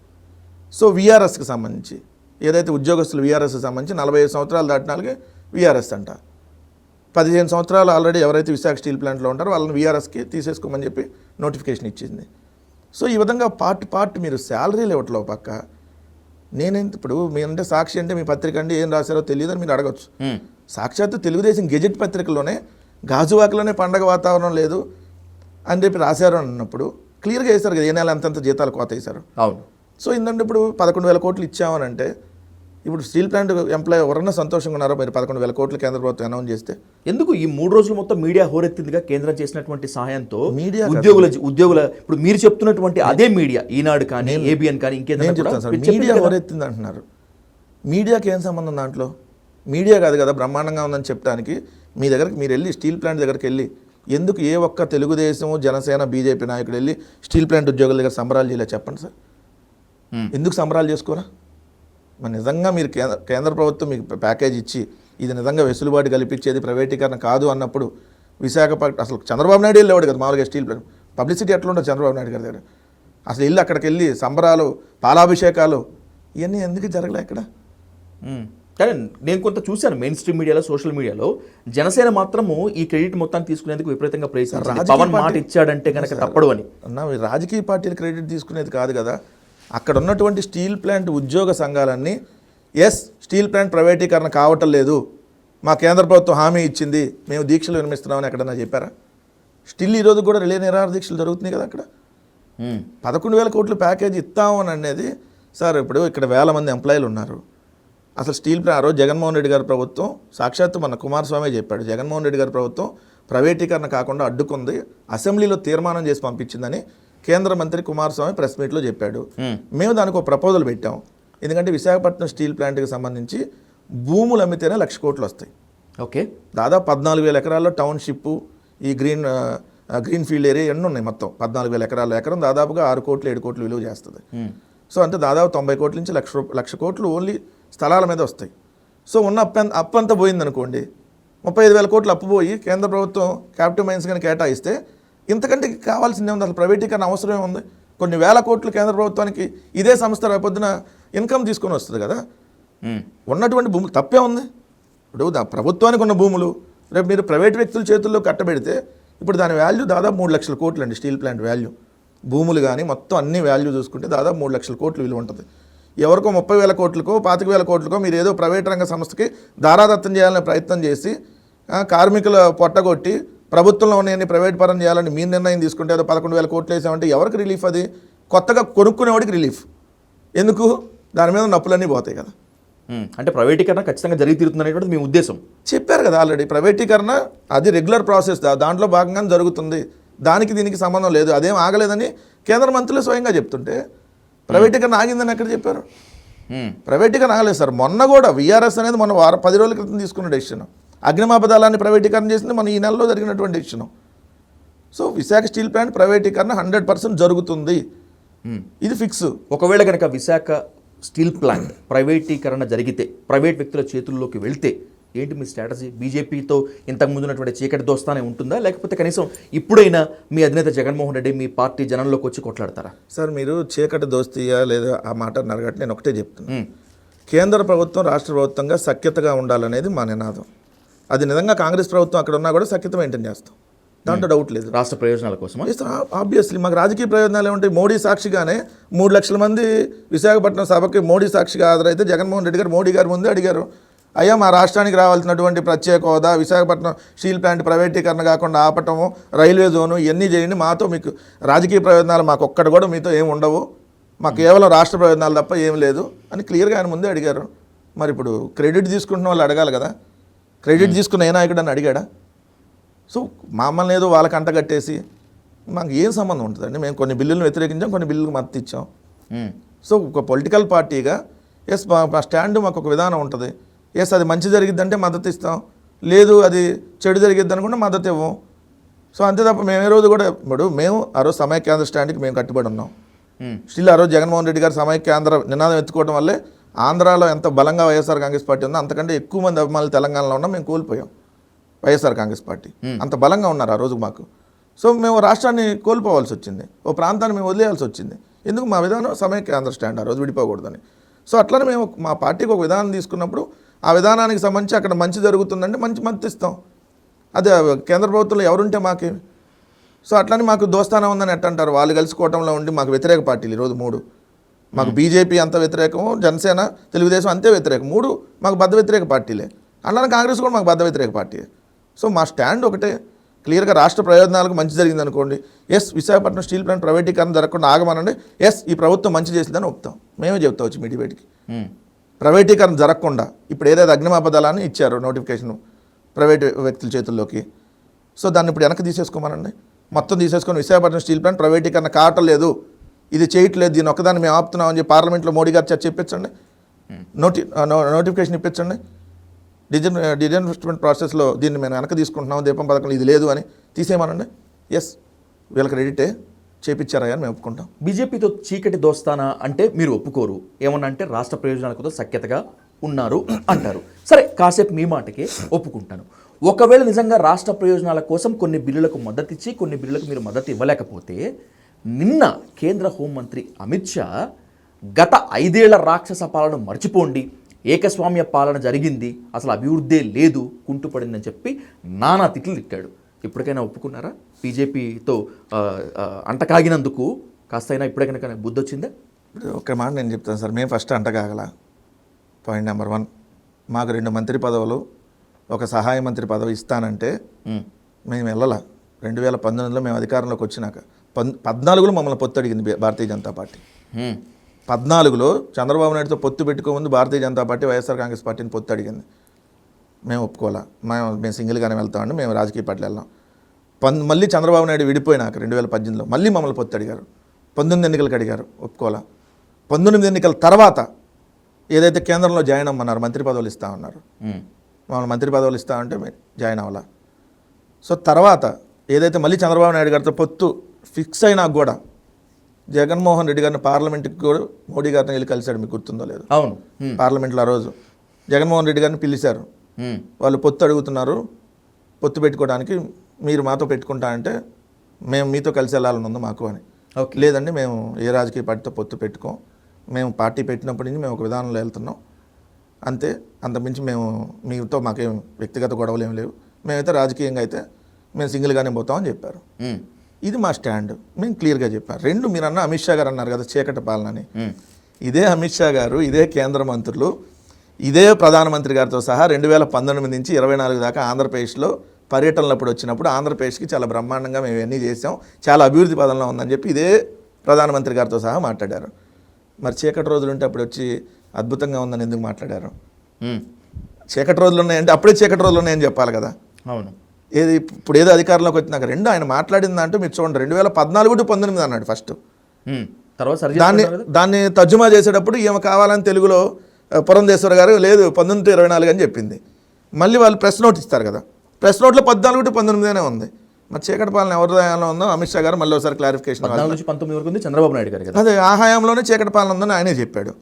సో విఆర్ఎస్కి సంబంధించి ఏదైతే ఉద్యోగస్తులు విఆర్ఎస్కి సంబంధించి 45 సంవత్సరాలు దాటిన వాళ్ళకి విఆర్ఎస్ అంట. 15 సంవత్సరాలు ఆల్రెడీ ఎవరైతే విశాఖ స్టీల్ ప్లాంట్లో ఉంటారో వాళ్ళని విఆర్ఎస్కి తీసేసుకోమని చెప్పి నోటిఫికేషన్ ఇచ్చింది. సో ఈ విధంగా పార్ట్ మీరు శాలరీలు ఇవ్వట్లో పక్క ఇప్పుడు మీరంటే సాక్షి అంటే మీ పత్రిక అంటే ఏం రాశారో తెలియదని మీరు అడగచ్చు. సాక్షాత్తు తెలుగుదేశం గెజెట్ పత్రికలోనే గాజువాకలోనే పండగ వాతావరణం లేదు అని చెప్పి రాశారు అన్నప్పుడు క్లియర్గా వేశారు కదా, ఏ నెల ఎంతంత జీతాలు కోత వేశారు. అవును. సో ఏంటంటే ఇప్పుడు 11,000 కోట్లు ఇచ్చామని అంటే ఇప్పుడు స్టీల్ ప్లాంట్ ఎంప్లాయీ ఎవరన్నా సంతోషంగా ఉన్నారో? మీరు 11,000 కోట్లు కేంద్ర ప్రభుత్వం అనౌన్స్ చేస్తే ఎందుకు ఈ 3 రోజులు మొత్తం మీడియా హోరెత్తిందిగా కేంద్రం చేసినటువంటి సహాయంతో మీడియా ఉద్యోగుల ఇప్పుడు మీరు చెప్తున్నటువంటి అదే మీడియా ఈనాడు కానీ ఏబిఎన్ కానీ ఇంకేదైనా మీడియా హోరెత్తింది అంటున్నారు. మీడియాకి ఏం సంబంధం దాంట్లో? మీడియా కాదు కదా బ్రహ్మాండంగా ఉందని చెప్పడానికి. మీ దగ్గరికి మీరు వెళ్ళి స్టీల్ ప్లాంట్ దగ్గరికి వెళ్ళి ఎందుకు ఏ ఒక్క తెలుగుదేశం జనసేన బీజేపీ నాయకుడు వెళ్ళి స్టీల్ ప్లాంట్ ఉద్యోగుల దగ్గర సంబరాలు చేయలే చెప్పండి సార్. ఎందుకు సంబరాలు చేసుకోరా? మరి నిజంగా మీరు కేంద్ర ప్రభుత్వం మీకు ప్యాకేజ్ ఇచ్చి ఇది నిజంగా వెసులుబాటు కల్పించేది ప్రైవేటీకరణ కాదు అన్నప్పుడు విశాఖపట్నం అసలు చంద్రబాబు నాయుడు వెళ్ళేవాడు కదా మామూలుగా స్టీల్ ప్లాంట్. పబ్లిసిటీ ఎట్లా ఉంటుంది చంద్రబాబు నాయుడు గారి దగ్గర? అసలు వెళ్ళి అక్కడికి వెళ్ళి సంబరాలు పాలాభిషేకాలు ఇవన్నీ ఎందుకు జరగలే ఇక్కడ? కానీ నేను కొంత చూశాను మెయిన్ స్ట్రీమ్ మీడియాలో, సోషల్ మీడియాలో జనసేన మాత్రము ఈ క్రెడిట్ మొత్తాన్ని తీసుకునేందుకు విపరీతంగా ప్రయత్నించారు. పవన్ మాట ఇచ్చాడంటే కనుక తప్పడు అని. రాజకీయ పార్టీలు క్రెడిట్ తీసుకునేది కాదు కదా. అక్కడ ఉన్నటువంటి స్టీల్ ప్లాంట్ ఉద్యోగ సంఘాలన్నీ స్టీల్ ప్లాంట్ ప్రైవేటీకరణ కావటం లేదు, మా కేంద్ర ప్రభుత్వం హామీ ఇచ్చింది, మేము దీక్షలు విరమిస్తున్నామని ఎక్కడన్నా చెప్పారా? స్టిల్ ఈరోజు కూడా రిలే నిరాహార దీక్షలు జరుగుతున్నాయి కదా అక్కడ. 11,000 కోట్లు ప్యాకేజ్ ఇస్తామని అనేది సార్. ఇప్పుడు ఇక్కడ 1,000 మంది ఎంప్లాయీలు ఉన్నారు. అసలు స్టీల్ ప్లాంట్ రోజు జగన్మోహన్ రెడ్డి గారి ప్రభుత్వం సాక్షాత్తు మన కుమారస్వామి చెప్పాడు, జగన్మోహన్ రెడ్డి గారి ప్రభుత్వం ప్రైవేటీకరణ కాకుండా అడ్డుకుంది, అసెంబ్లీలో తీర్మానం చేసి పంపించిందని కేంద్ర మంత్రి కుమారస్వామి ప్రెస్ మీట్లో చెప్పాడు. మేము దానికి ఒక ప్రపోజల్ పెట్టాం. ఎందుకంటే విశాఖపట్నం స్టీల్ ప్లాంట్కి సంబంధించి భూములు అమ్మితేనే 1,00,000 కోట్లు వస్తాయి. ఓకే. దాదాపు 14,000 ఎకరాల్లో టౌన్షిప్, ఈ గ్రీన్ ఫీల్డ్ ఏరియా ఎన్ని ఉన్నాయి మొత్తం 14,000 ఎకరాల ఎకరం దాదాపుగా 6 కోట్లు 7 కోట్లు విలువ చేస్తుంది. సో అంటే దాదాపు 90 కోట్ల నుంచి 1,00,000 కోట్లు ఓన్లీ స్థలాల మీద వస్తాయి. సో ఉన్న అప్పంతా పోయిందనుకోండి, 35,000 కోట్లు అప్పు పోయి కేంద్ర ప్రభుత్వం క్యాపిటల్ మైన్స్ కానీ కేటాయిస్తే ఇంతకంటే కావాల్సిందే ఉంది? అసలు ప్రైవేటీకరణ అవసరమే ఉంది? కొన్ని వేల కోట్లు కేంద్ర ప్రభుత్వానికి ఇదే సంస్థ రేపొద్దున ఇన్కమ్ తీసుకొని వస్తుంది కదా. ఉన్నటువంటి భూములు తప్పే ఉంది? ఇప్పుడు ప్రభుత్వానికి ఉన్న భూములు రేపు మీరు ప్రైవేట్ వ్యక్తుల చేతుల్లో కట్టబెడితే ఇప్పుడు దాని వాల్యూ దాదాపు 3,00,000 కోట్లు అండి. స్టీల్ ప్లాంట్ వాల్యూ భూములు కానీ మొత్తం అన్ని వాల్యూ చూసుకుంటే దాదాపు 3,00,000 కోట్లు విలువ ఉంటుంది. ఎవరికో 30,000 కోట్లకో 25,000 కోట్లకో మీరు ఏదో ప్రైవేట్ రంగ సంస్థకి దారాదత్తం చేయాలనే ప్రయత్నం చేసి కార్మికుల పొట్టగొట్టి ప్రభుత్వంలో ఉన్నాయని ప్రైవేట్ పరం చేయాలని మీరు నిర్ణయం తీసుకుంటే ఏదో 11,000 కోట్లు వేసామంటే ఎవరికి రిలీఫ్? అది కొత్తగా కొనుక్కునేవాడికి రిలీఫ్. ఎందుకు? దాని మీద నప్పులన్నీ పోతాయి కదా. అంటే ప్రైవేటీకరణ ఖచ్చితంగా జరిగి తీరుతుందనేటువంటిది మీ ఉద్దేశం. చెప్పారు కదా ఆల్రెడీ, ప్రైవేటీకరణ అది రెగ్యులర్ ప్రాసెస్, దాంట్లో భాగంగానే జరుగుతుంది, దానికి దీనికి సంబంధం లేదు, అదేం ఆగలేదని కేంద్ర మంత్రులు స్వయంగా చెప్తుంటే ప్రైవేటీకరణ ఆగిందని ఎక్కడ చెప్పారు? ప్రైవేటీకరణ ఆగలేదు సార్. మొన్న కూడా వీఆర్ఎస్ అనేది మొన్న 10 రోజుల క్రితం తీసుకున్న డెసిషన్. అగ్నిమాపక దళాన్ని ప్రైవేటీకరణ చేసింది మన ఈ నెలలో జరిగినటువంటి decision. So Visakha steel plant ప్రైవేటీకరణ 100% జరుగుతుంది, ఇది ఫిక్స్. ఒకవేళ కనుక విశాఖ స్టీల్ ప్లాంట్ ప్రైవేటీకరణ జరిగితే, ప్రైవేట్ వ్యక్తుల చేతుల్లోకి వెళ్తే ఏంటి మీ స్ట్రాటజీ? బీజేపీతో ఇంతకుముందు ఉన్నటువంటి చీకటి దోస్తానే ఉంటుందా, లేకపోతే కనీసం ఇప్పుడైనా మీ అధినేత జగన్మోహన్ రెడ్డి మీ పార్టీ జనంలోకి వచ్చి కొట్లాడతారా? సార్ మీరు చీకటి దోస్తీయా లేదా ఆ మాట అన్నట్టు నేను ఒకటే చెప్తున్నాను. కేంద్ర ప్రభుత్వం రాష్ట్ర ప్రభుత్వంగా సఖ్యతగా ఉండాలనేది మా నినాదం. అది నిజంగా కాంగ్రెస్ ప్రభుత్వం అక్కడ ఉన్నా కూడా సఖ్యత మెయింటైన్ చేస్తాం, దాంట్లో డౌట్ లేదు. రాష్ట్ర ప్రయోజనాల కోసం ఆబ్వియస్లీ మాకు రాజకీయ ప్రయోజనాలు ఏమంటాయి? మోడీ సాక్షిగానే 3 లక్షల మంది విశాఖపట్నం సభకి మోడీ సాక్షిగా హాజరైతే జగన్మోహన్ రెడ్డి గారు మోడీ గారు ముందే అడిగారు, అయ్యా మా రాష్ట్రానికి రావాల్సినటువంటి ప్రత్యేక హోదా, విశాఖపట్నం స్టీల్ ప్లాంట్ ప్రైవేటీకరణ కాకుండా ఆపటము, రైల్వే జోను ఇవన్నీ చేయండి, మాతో మీకు రాజకీయ ప్రయోజనాలు మాకు ఒక్కటి కూడా మీతో ఏమి ఉండవు, మాకు కేవలం రాష్ట్ర ప్రయోజనాలు తప్ప ఏం లేదు అని క్లియర్గా ఆయన ముందే అడిగారు. మరి ఇప్పుడు క్రెడిట్ తీసుకుంటున్న వాళ్ళు అడగాలి కదా, క్రెడిట్ తీసుకున్న ఏ నాయకుడు అని అడిగాడా? సో మమ్మల్ని ఏదో వాళ్ళకి అంటగట్టేసి మాకు ఏం సంబంధం ఉంటుందండి? మేము కొన్ని బిల్లులను వ్యతిరేకించాం, కొన్ని బిల్లులకు మద్దతు ఇచ్చాం. సో ఒక పొలిటికల్ పార్టీగా ఎస్ మా స్టాండ్ మాకు ఒక విధానం ఉంటుంది. ఎస్ అది మంచి జరిగిద్దంటే మద్దతు ఇస్తాం, లేదు అది చెడు జరిగిద్ది అనుకుంటే మద్దతు ఇవ్వం. సో అంతే తప్ప మేము ఏ రోజు కూడా ఇప్పుడు మేము ఆ రోజు సమైక్యాంధ్ర స్టాండ్కి మేము కట్టుబడి ఉన్నాం. స్టిల్ ఆ రోజు జగన్మోహన్ రెడ్డి గారు సమైక్యాంధ్ర నినాదం ఎత్తుకోవడం వల్లే ఆంధ్రాలో ఎంత బలంగా వైఎస్ఆర్ కాంగ్రెస్ పార్టీ ఉందో అంతకంటే ఎక్కువ మంది అభిమానులు తెలంగాణలో ఉన్నాం. మేము కోల్పోయాం వైఎస్ఆర్ కాంగ్రెస్ పార్టీ, అంత బలంగా ఉన్నారు ఆ రోజు మాకు. సో మేము రాష్ట్రాన్ని కోల్పోవాల్సి వచ్చింది, ఓ ప్రాంతాన్ని మేము వదిలేయాల్సి వచ్చింది. ఎందుకు? మా విధానం సమైక్యాంధ్ర స్టాండ్, ఆ రోజు విడిపోకూడదని. సో అట్లనే మేము మా పార్టీకి ఒక విధానం తీసుకున్నప్పుడు ఆ విధానానికి సంబంధించి అక్కడ మంచి జరుగుతుందంటే మంచి మద్దతు ఇస్తాం. అదే కేంద్ర ప్రభుత్వంలో ఎవరుంటే మాకే. సో అట్లని మాకు దోస్తానం ఉందని ఎట్టంటారు? వాళ్ళు కలుసుకోవటంలో ఉండి మాకు వ్యతిరేక పార్టీలు ఈరోజు 3, మాకు బీజేపీ అంత వ్యతిరేకము, జనసేన తెలుగుదేశం అంతే వ్యతిరేకం, 3 మాకు బద్ద వ్యతిరేక పార్టీలే. అట్లానే కాంగ్రెస్ కూడా మాకు బద్ద వ్యతిరేక పార్టీ. సో మా స్టాండ్ ఒకటే, క్లియర్గా రాష్ట్ర ప్రయోజనాలకు మంచి జరిగింది అనుకోండి, ఎస్ విశాఖపట్నం స్టీల్ ప్లాంట్ ప్రైవేటీకరణ జరగకుండా ఆగమనండి, ఎస్ ఈ ప్రభుత్వం మంచి చేసిందని ఒప్పుతాం. మేమే చెప్తా వచ్చి మీ డిబేట్కి. ప్రైవేటీకరణ జరగకుండా ఇప్పుడు ఏదైతే అగ్నిమాపక దళాన్ని ఇచ్చారో నోటిఫికేషన్ ప్రైవేట్ వ్యక్తుల చేతుల్లోకి, సో దాన్ని ఇప్పుడు వెనక్కి తీసేసుకోమనండి, మొత్తం తీసేసుకొని విశాఖపట్నం స్టీల్ ప్లాంట్ ప్రైవేటీకరణ కావటం లేదు, ఇది చేయట్లేదు, దీని ఒక్కదాన్ని మేము ఆపుతున్నాం అని చెప్పి పార్లమెంట్లో మోడీ గారు చర్చ ఇప్పించండి, నోటిఫికేషన్ ఇప్పించండి. డిజైన్వెస్ట్మెంట్ ప్రాసెస్లో దీన్ని మేము వెనక్కి తీసుకుంటున్నాం, దీపం పథకంలో ఇది లేదు అని తీసేయమనండి. ఎస్ వీళ్ళకి క్రెడిటే, చేపించారా అని మేము ఒప్పుకుంటాం. బీజేపీతో చీకటి దోస్తానా అంటే మీరు ఒప్పుకోరు, ఏమన్నా అంటే రాష్ట్ర ప్రయోజనాల కోసం సఖ్యతగా ఉన్నారు అంటారు. సరే కాసేపు మీ మాటకే ఒప్పుకుంటాను. ఒకవేళ నిజంగా రాష్ట్ర ప్రయోజనాల కోసం కొన్ని బిల్లులకు మద్దతు ఇచ్చి కొన్ని బిల్లులకు మీరు మద్దతు ఇవ్వలేకపోతే, నిన్న కేంద్ర హోంమంత్రి అమిత్ షా గత 5 ఏళ్ల రాక్షస పాలన మర్చిపోండి, ఏకస్వామ్య పాలన జరిగింది, అసలు అభివృద్ధే లేదు, కుంటుపడిందని చెప్పి నానా తిట్లు తిట్టాడు. ఇప్పటికైనా ఒప్పుకున్నారా? బీజేపీతో అంటకాగినందుకు కాస్తైనా ఇప్పటికైనా బుద్ధి వచ్చిందా? ఒక మాట నేను చెప్తాను సార్, మేము ఫస్ట్ అంటకాగల. పాయింట్ నెంబర్ 1, మాకు 2 మంత్రి పదవులు, ఒక సహాయ మంత్రి పదవి ఇస్తానంటే మేము వెళ్ళాల. 2019లో మేము అధికారంలోకి వచ్చినాక 14లో మమ్మల్ని పొత్తు అడిగింది భారతీయ జనతా పార్టీ. 14లో చంద్రబాబు నాయుడుతో పొత్తు పెట్టుకోముందు భారతీయ జనతా పార్టీ వైఎస్ఆర్ కాంగ్రెస్ పార్టీని పొత్తు అడిగింది. మేము ఒప్పుకోవాలా, మేము సింగిల్గానే వెళ్తామండి, మేము రాజకీయ పార్టీలు వెళ్ళాం. మళ్ళీ చంద్రబాబు నాయుడు విడిపోయినాక 2018లో మళ్ళీ మమ్మల్ని పొత్తు అడిగారు. 19 ఎన్నికలకు అడిగారు, ఒప్పుకోవాలా. 19 ఎన్నికల తర్వాత ఏదైతే కేంద్రంలో జాయిన్ అమ్మన్నారు, మంత్రి పదవులు ఇస్తామన్నారు, మమ్మల్ని మంత్రి పదవులు ఇస్తామంటే జాయిన్ అవ్వాలా. సో తర్వాత ఏదైతే మళ్ళీ చంద్రబాబు నాయుడు గారితో పొత్తు ఫిక్స్ అయినా కూడా జగన్మోహన్ రెడ్డి గారిని పార్లమెంట్కి కూడా మోడీ గారిని వెళ్ళి కలిశాడు, మీకు గుర్తుందో లేదు? అవును, పార్లమెంట్లో ఆ రోజు జగన్మోహన్ రెడ్డి గారిని పిలిచారు. వాళ్ళు పొత్తు అడుగుతున్నారు, పొత్తు పెట్టుకోవడానికి మీరు మాతో పెట్టుకుంటా అంటే మేము మీతో కలిసి వెళ్ళాలని ఉంది మాకు అని. లేదండి మేము ఏ రాజకీయ పార్టీతో పొత్తు పెట్టుకోం, మేము పార్టీ పెట్టినప్పటి నుంచి మేము ఒక విధానంలో వెళ్తున్నాం అంతే, అంతకుమించి మేము మీతో మాకేం వ్యక్తిగత గొడవలు ఏం లేవు, మేమైతే రాజకీయంగా అయితే మేము సింగిల్గానే పోతామని చెప్పారు. ఇది మా స్టాండ్, మేము క్లియర్గా చెప్పారు. 2 మీరు అన్న అమిత్ షా గారు అన్నారు కదా చీకటి పాలన అని, ఇదే అమిత్ షా గారు, ఇదే కేంద్ర మంత్రులు, ఇదే ప్రధానమంత్రి గారితో సహా 2019 నుంచి 24 దాకా ఆంధ్రప్రదేశ్లో పర్యటనలప్పుడు వచ్చినప్పుడు ఆంధ్రప్రదేశ్కి చాలా బ్రహ్మాండంగా మేము ఇవన్నీ చేసాం, చాలా అభివృద్ధి పదంలో ఉందని చెప్పి ఇదే ప్రధానమంత్రి గారితో సహా మాట్లాడారు. మరి చీకటి రోజులు ఉంటే అప్పుడు వచ్చి అద్భుతంగా ఉందని ఎందుకు మాట్లాడారు? ఉమ్, చీకటి రోజులు ఉన్నాయంటే అప్పుడే చీకటి రోజులు ఉన్నాయని చెప్పాలి కదా. అవును. ఏది ఇప్పుడు ఏదో అధికారంలోకి వచ్చినాక రెండు ఆయన మాట్లాడింది అంటే మీరు చూడండి 2014 టు 19 అన్నాడు ఫస్ట్. తర్వాత సరి దాన్ని తర్జుమా చేసేటప్పుడు ఈమె కావాలని తెలుగులో పురంధేశ్వర గారు లేదు 19 to 24 అని చెప్పింది. మళ్ళీ వాళ్ళు ప్రెస్ నోట్ ఇస్తారు కదా, ప్రెస్ నోట్లో 14 to 19 ఉంది. మరి చీకటి పాలన ఎవరి హయాంలో ఉందో అమిత్ షా గారు మళ్ళీ ఒకసారి క్లారిఫికేషన్ 14 నుంచి 19 వరకు ఉంది చంద్రబాబు నాయుడు గారు కదా. అదే ఆ హయాంలోనే చీకటి పాలన ఉందని ఆయనే చెప్పాడు.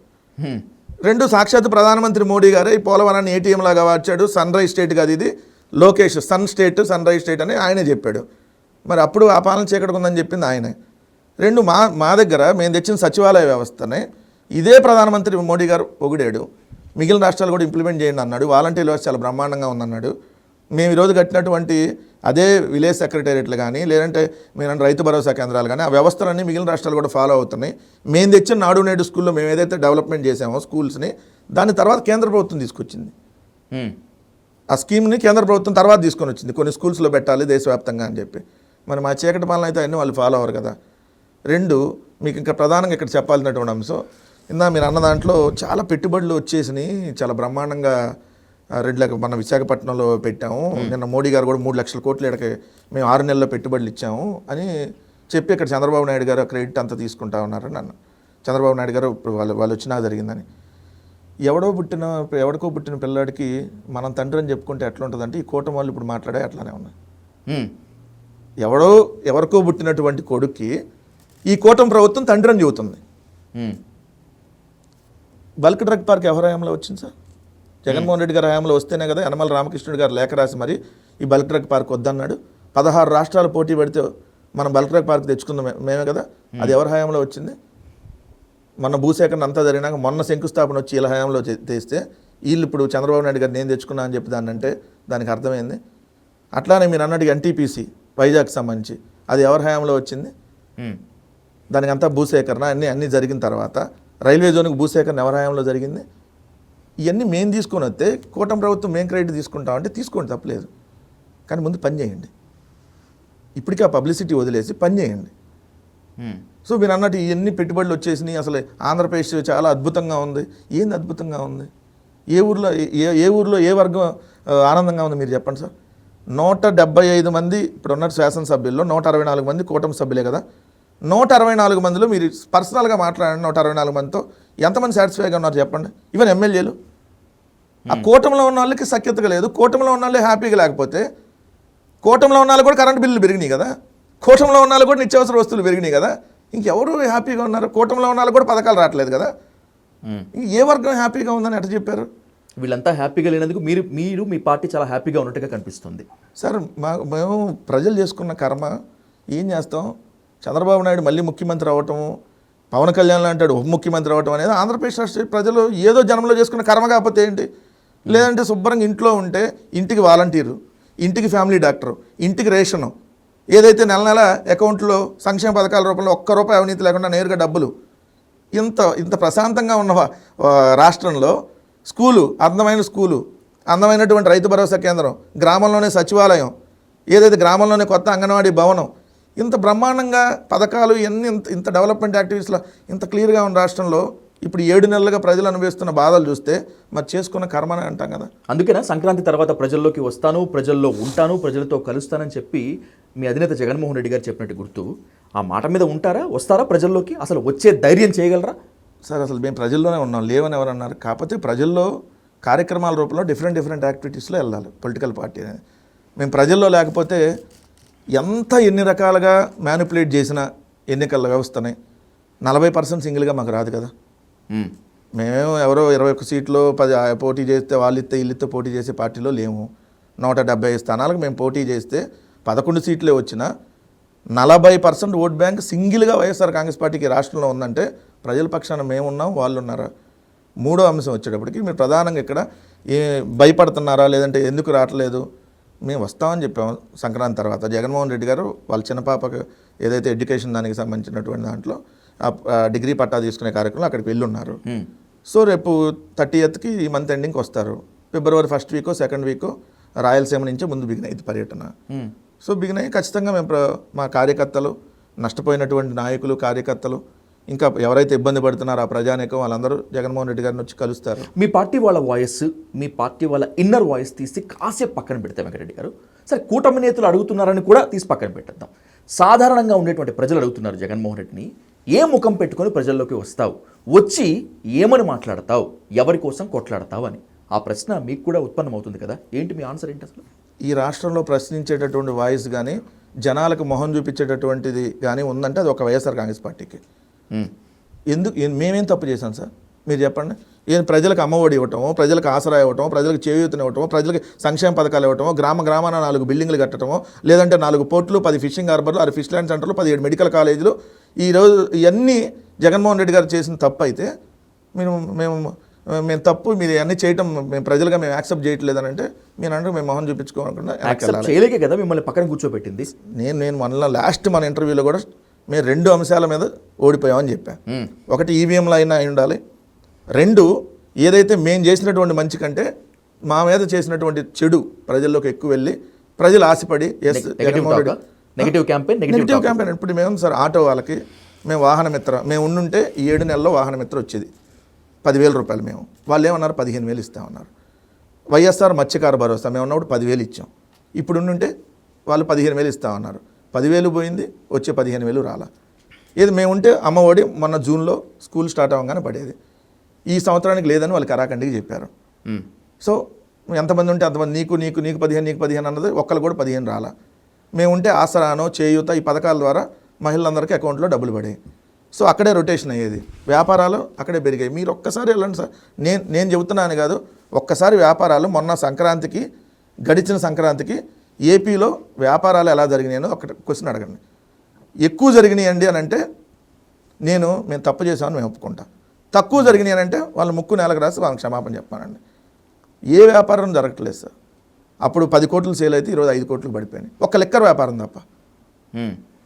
రెండు సాక్షాత్ ప్రధానమంత్రి మోడీ గారే ఈ పోలవరాన్ని ఏటీఎం లాగా వార్చాడు, సన్ రైజ్ స్టేట్ కాదు ఇది, Lokesh sun state sun rise state అని ఆయనే చెప్పాడు. మరి అప్పుడు ఆ పాలన చీకటికి ఉందని చెప్పింది ఆయనే. రెండు మా దగ్గర మేము తెచ్చిన సచివాలయ వ్యవస్థనే ఇదే ప్రధానమంత్రి మోడీ గారు పొగిడాడు. మిగిలిన రాష్ట్రాలు కూడా ఇంప్లిమెంట్ చేయండి అన్నాడు. వాలంటీర్ వ్యవస్థ చాలా బ్రహ్మాండంగా ఉందన్నాడు. మేము ఈరోజు కట్టినటువంటి అదే విలేజ్ సెక్రటేరియట్లు కానీ లేదంటే మీరంటే రైతు భరోసా కేంద్రాలు కానీ ఆ వ్యవస్థలన్నీ మిగిలిన రాష్ట్రాలు కూడా ఫాలో అవుతున్నాయి. మేము తెచ్చిన నాడు నేడు స్కూల్లో మేము ఏదైతే డెవలప్మెంట్ చేసామో స్కూల్స్ని, దాని తర్వాత కేంద్ర ప్రభుత్వం తీసుకొచ్చింది. ఆ స్కీమ్ని కేంద్ర ప్రభుత్వం తర్వాత తీసుకొని వచ్చింది, కొన్ని స్కూల్స్లో పెట్టాలి దేశవ్యాప్తంగా అని చెప్పి. మరి మా చీకటి పాలన అయితే అన్నీ వాళ్ళు ఫాలో అవ్వరు కదా. రెండు, మీకు ఇంకా ప్రధానంగా ఇక్కడ చెప్పాల్సినటువంటి అంశం, ఇందా మీరు అన్న దాంట్లో చాలా పెట్టుబడులు వచ్చేసినాయి, చాలా బ్రహ్మాండంగా 2 లక్షలు మన విశాఖపట్నంలో పెట్టాము, నిన్న మోడీ గారు కూడా 3 లక్షల కోట్లు ఇక్కడికి మేము 6 నెలల్లో పెట్టుబడులు ఇచ్చాము అని చెప్పి ఇక్కడ చంద్రబాబు నాయుడు గారు క్రెడిట్ అంతా తీసుకుంటా ఉన్నారు. నన్ను చంద్రబాబు నాయుడు గారు ఇప్పుడు వాళ్ళు వచ్చినా జరిగిందని. ఎవడికో పుట్టిన పిల్లాడికి మనం తండ్రి అని చెప్పుకుంటే ఎట్లా ఉంటుందంటే ఈ కూటమి వాళ్ళు ఇప్పుడు మాట్లాడే అట్లానే ఉన్నాయి. ఎవరికో పుట్టినటువంటి కొడుక్కి ఈ కూటమి ప్రభుత్వం తండ్రి అని చెబుతుంది. బల్క్ డ్రగ్ పార్క్ ఎవరి హయాంలో వచ్చింది సార్? జగన్మోహన్ రెడ్డి గారి హయాంలో వస్తేనే కదా యనమల రామకృష్ణుడు గారు లేఖ రాసి మరి ఈ బల్క్ డ్రగ్ పార్క్ వద్దన్నాడు. 16 రాష్ట్రాలు పోటీ పెడితే మనం బల్క్ డ్రగ్ పార్క్ తెచ్చుకుందాం మేమే కదా. అది ఎవరి హయాంలో వచ్చింది? మొన్న భూసేకరణ అంతా జరిగినాక మొన్న శంకుస్థాపన వచ్చి వీళ్ళ హయాంలో తెస్తే వీళ్ళు ఇప్పుడు చంద్రబాబు నాయుడు గారు నేను తెచ్చుకున్నా అని చెప్పి దాన్ని అంటే దానికి అర్థమైంది. అట్లానే మీరు అన్నట్టు ఎన్టీపీసీ వైజాగ్ సంబంధించి అది ఎవరి హయాంలో వచ్చింది? దానికి అంతా భూసేకరణ అన్నీ జరిగిన తర్వాత రైల్వే జోన్కి భూసేకరణ ఎవరి హయాంలో జరిగింది? ఇవన్నీ మేము తీసుకొని వస్తే కూటమి ప్రభుత్వం మేము క్రెడిట్ తీసుకుంటామంటే తీసుకోండి, తప్పలేదు. కానీ ముందు పని చేయండి. ఇప్పటికీ ఆ పబ్లిసిటీ వదిలేసి పని చేయండి. సో మీరు అన్నట్టు ఇవన్నీ పెట్టుబడులు వచ్చేసినాయి. అసలు ఆంధ్రప్రదేశ్ చాలా అద్భుతంగా ఉంది. ఏంది అద్భుతంగా ఉంది? ఏ ఊర్లో ఏ వర్గం ఆనందంగా ఉంది మీరు చెప్పండి సార్. 175 మంది ఇప్పుడున్న శాసనసభ్యుల్లో 164 మంది కూటమి సభ్యులే కదా. 164 మందిలో మీరు పర్సనల్గా మాట్లాడండి. 164 మందితో ఎంతమంది సాటిస్ఫైగా ఉన్నారు చెప్పండి. ఈవెన్ ఎమ్మెల్యేలు. ఆ కూటమిలో ఉన్న వాళ్ళకి సఖ్యతగా లేదు. కూటమిలో ఉన్న వాళ్ళే హ్యాపీగా లేకపోతే, కూటమిలో ఉన్న వాళ్ళు కూడా కరెంట్ బిల్లులు పెరిగినాయి కదా, కూటమిలో ఉన్న వాళ్ళు కూడా నిత్యావసర వస్తువులు పెరిగినాయి కదా, ఇంకెవరు హ్యాపీగా ఉన్నారు? కూటమిలో ఉన్న వాళ్ళు కూడా పథకాలు రావట్లేదు కదా. ఏ వర్గం హ్యాపీగా ఉందని ఎట్లా చెప్పారు? వీళ్ళంతా హ్యాపీగా లేనందుకు మీరు మీ పార్టీ చాలా హ్యాపీగా ఉన్నట్టుగా కనిపిస్తుంది సార్. మేము ప్రజలు చేసుకున్న కర్మ ఏం చేస్తాం? చంద్రబాబు నాయుడు మళ్ళీ ముఖ్యమంత్రి అవ్వటము, పవన్ కళ్యాణ్ అంటాడు ఉప ముఖ్యమంత్రి అవ్వటం అనేది ఆంధ్రప్రదేశ్ రాష్ట్ర ప్రజలు ఏదో జన్మలో చేసుకున్న కర్మ కాకపోతే ఏంటి? లేదంటే శుభ్రంగా ఇంట్లో ఉంటే ఇంటికి వాలంటీరు, ఇంటికి ఫ్యామిలీ డాక్టరు, ఇంటికి రేషను, ఏదైతే నెల నెల అకౌంట్లో సంక్షేమ పథకాల రూపంలో ₹1 అవినీతి లేకుండా నేరుగా డబ్బులు, ఇంత ప్రశాంతంగా ఉన్న రాష్ట్రంలో స్కూలు, అందమైన స్కూలు, అందమైనటువంటి రైతు భరోసా కేంద్రం, గ్రామంలోనే సచివాలయం, ఏదైతే గ్రామంలోనే కొత్త అంగన్వాడీ భవనం, ఇంత బ్రహ్మాండంగా పథకాలు ఇవన్నీ ఇంత డెవలప్మెంట్ యాక్టివిటీస్లో ఇంత క్లియర్గా ఉన్న రాష్ట్రంలో ఇప్పుడు 7 నెలలుగా ప్రజలు అనుభవిస్తున్న బాధలు చూస్తే మరి చేసుకున్న కర్మనే అంటాం కదా. అందుకేనా సంక్రాంతి తర్వాత ప్రజల్లోకి వస్తాను, ప్రజల్లో ఉంటాను, ప్రజలతో కలుస్తానని చెప్పి మీ అధినేత జగన్మోహన్ రెడ్డి గారు చెప్పినట్టు గుర్తు. ఆ మాట మీద ఉంటారా? వస్తారా ప్రజల్లోకి? అసలు వచ్చే ధైర్యం చేయగలరా? సార్ అసలు మేము ప్రజల్లోనే ఉన్నాం, లేవని ఎవరు అన్నారు? కాకపోతే ప్రజల్లో కార్యక్రమాల రూపంలో డిఫరెంట్ యాక్టివిటీస్లో వెళ్ళాలి పొలిటికల్ పార్టీ అనేది. మేము ప్రజల్లో లేకపోతే ఎన్ని రకాలుగా మ్యానిపులేట్ చేసిన ఎన్నికల వ్యవస్థని 40% సింగిల్గా మాకు రాదు కదా. మేమేమో ఎవరో 21 సీట్లు 10 పోటీ చేస్తే వీళ్ళిస్తే పోటీ చేసే పార్టీలో లేము. 175 స్థానాలకు మేము పోటీ చేస్తే 11 సీట్లే వచ్చినా 40% ఓట్ బ్యాంక్ సింగిల్గా వైఎస్ఆర్ కాంగ్రెస్ పార్టీకి రాష్ట్రంలో ఉందంటే ప్రజల పక్షాన మేమున్నాం, వాళ్ళు ఉన్నారా? మూడో అంశం వచ్చేటప్పటికి మీరు ప్రధానంగా ఇక్కడ భయపడుతున్నారా, లేదంటే ఎందుకు రావట్లేదు? మేము వస్తామని చెప్పాము సంక్రాంతి తర్వాత. జగన్మోహన్ రెడ్డి గారు వాళ్ళ చిన్న పాపకు ఏదైతే ఎడ్యుకేషన్ దానికి సంబంధించినటువంటి దాంట్లో డిగ్రీ పట్టా తీసుకునే కార్యక్రమం అక్కడికి వెళ్ళున్నారు. సో రేపు 30th ఈ మంత్ ఎండింగ్కి వస్తారు. February 1st Vicco 2nd Vicco Rayalaseema నుంచే ముందు బిగినైంది పర్యటన. సో బిగినై ఖచ్చితంగా మేము మా కార్యకర్తలు, నష్టపోయినటువంటి నాయకులు, కార్యకర్తలు ఇంకా ఎవరైతే ఇబ్బంది పడుతున్నారో ఆ ప్రజానీకం వాళ్ళందరూ జగన్మోహన్ రెడ్డి గారిని వచ్చి కలుస్తారు. మీ పార్టీ వాళ్ళ వాయిస్, మీ పార్టీ వాళ్ళ ఇన్నర్ వాయిస్ తీసి కాసేపు పక్కన పెడితే వెంకటరెడ్డి గారు, సరే కూటమి నేతలు అడుగుతున్నారని కూడా తీసి పక్కన పెట్టేద్దాం. సాధారణంగా ఉండేటువంటి ప్రజలు అడుగుతున్నారు జగన్మోహన్ రెడ్డిని, ఏ ముఖం పెట్టుకొని ప్రజల్లోకి వస్తావు, వచ్చి ఏమని మాట్లాడతావు, ఎవరి కోసం కొట్లాడతావు అని. ఆ ప్రశ్న మీకు కూడా ఉత్పన్నమవుతుంది కదా, ఏంటి మీ ఆన్సర్ ఏంటి అసలు? ఈ రాష్ట్రంలో ప్రశ్నించేటటువంటి వాయిస్ కానీ జనాలకు మొహం చూపించేటటువంటిది కానీ ఉందంటే అది ఒక వైఎస్ఆర్ కాంగ్రెస్ పార్టీకి. మేమేం తప్పు చేశాం సార్ మీరు చెప్పండి? ఏం ప్రజలకు అమ్మఒడి ఇవ్వటమో, ప్రజలకు ఆసరా ఇవ్వటమో, ప్రజలకు చేయూతనివ్వటమో, ప్రజలకు సంక్షేమ పథకాలు ఇవ్వటమో, గ్రామాన 4 బిల్డింగ్లు కట్టడమో, లేదంటే 4 పోర్టులు, 10 ఫిషింగ్ హార్బర్లు, 6 ఫిష్ ల్యాండ్ సెంటర్లు, 17 మెడికల్ కాలేజీలు, ఈరోజు ఇవన్నీ జగన్మోహన్ రెడ్డి గారు చేసిన తప్పు అయితే మేము తప్పు, మీరు ఇవన్నీ చేయటం మేము ప్రజలుగా మేము యాక్సెప్ట్ చేయట్లేదని అంటే మీరు అంటే మేము మొహం చూపించుకోకుండా చేయలేకే కదా మిమ్మల్ని పక్కన కూర్చోబెట్టింది. నేను మన ఇంటర్వ్యూలో కూడా మేము 2 అంశాల మీద ఓడిపోయామని చెప్పాను. ఒకటి ఈవీఎంలో అయినా అయి ఉండాలి, 2 ఏదైతే మేము చేసినటువంటి మంచి కంటే మా మీద చేసినటువంటి చెడు ప్రజల్లోకి ఎక్కువ వెళ్ళి ప్రజలు ఆశపడి నెగిటివ్ క్యాంపెయిన్. ఇప్పుడు మేము సార్ ఆటో వాళ్ళకి మేము వాహన మిత్ర మేము ఉండుంటే ఈ 7 నెలల్లో వాహన మిత్ర వచ్చేది 10,000 రూపాయలు. మేము వాళ్ళు ఏమన్నారు 15,000 ఇస్తామన్నారు. వైఎస్ఆర్ మత్స్యకార భరోసా మేము ఉన్నప్పుడు 10,000 ఇచ్చాం. ఇప్పుడు ఉండుంటే వాళ్ళు 15,000 ఇస్తామన్నారు. 10,000 పోయింది, వచ్చే 15,000 రాలా. ఏది మేము ఉంటే అమ్మఒడి మొన్న జూన్లో స్కూల్ స్టార్ట్ అవ్వగానే పడేది, ఈ సంవత్సరానికి లేదని వాళ్ళు కరాఖండికి చెప్పారు. సో ఎంతమంది ఉంటే అంతమంది నీకు 15 అన్నది ఒక్కరు కూడా 15 రాలా. మేము ఉంటే ఆసరానో చేయూత ఈ పథకాల ద్వారా మహిళలందరికీ అకౌంట్లో డబ్బులు పడాయి. సో అక్కడే రొటేషన్ అయ్యేది, వ్యాపారాలు అక్కడే పెరిగాయి. మీరు ఒక్కసారి వెళ్ళండి సార్, నేను చెబుతున్నాను కాదు, ఒక్కసారి వ్యాపారాలు మొన్న గడిచిన సంక్రాంతికి ఏపీలో వ్యాపారాలు ఎలా జరిగినాయో ఒక క్వశ్చన్ అడగండి. ఎక్కువ జరిగినాయండి అని అంటే మేము తప్పు చేసామని మేము ఒప్పుకుంటాం. తక్కువ జరిగినాయి అని అంటే వాళ్ళు ముక్కు నేలకు రాసి వాళ్ళకి క్షమాపణ చెప్పానండి. ఏ వ్యాపారం జరగట్లేదు సార్. అప్పుడు 10 కోట్లు సేల్ అయితే ఈరోజు 5 కోట్లు పడిపోయినాయి. ఒక్క లెక్కర్ వ్యాపారం తప్ప.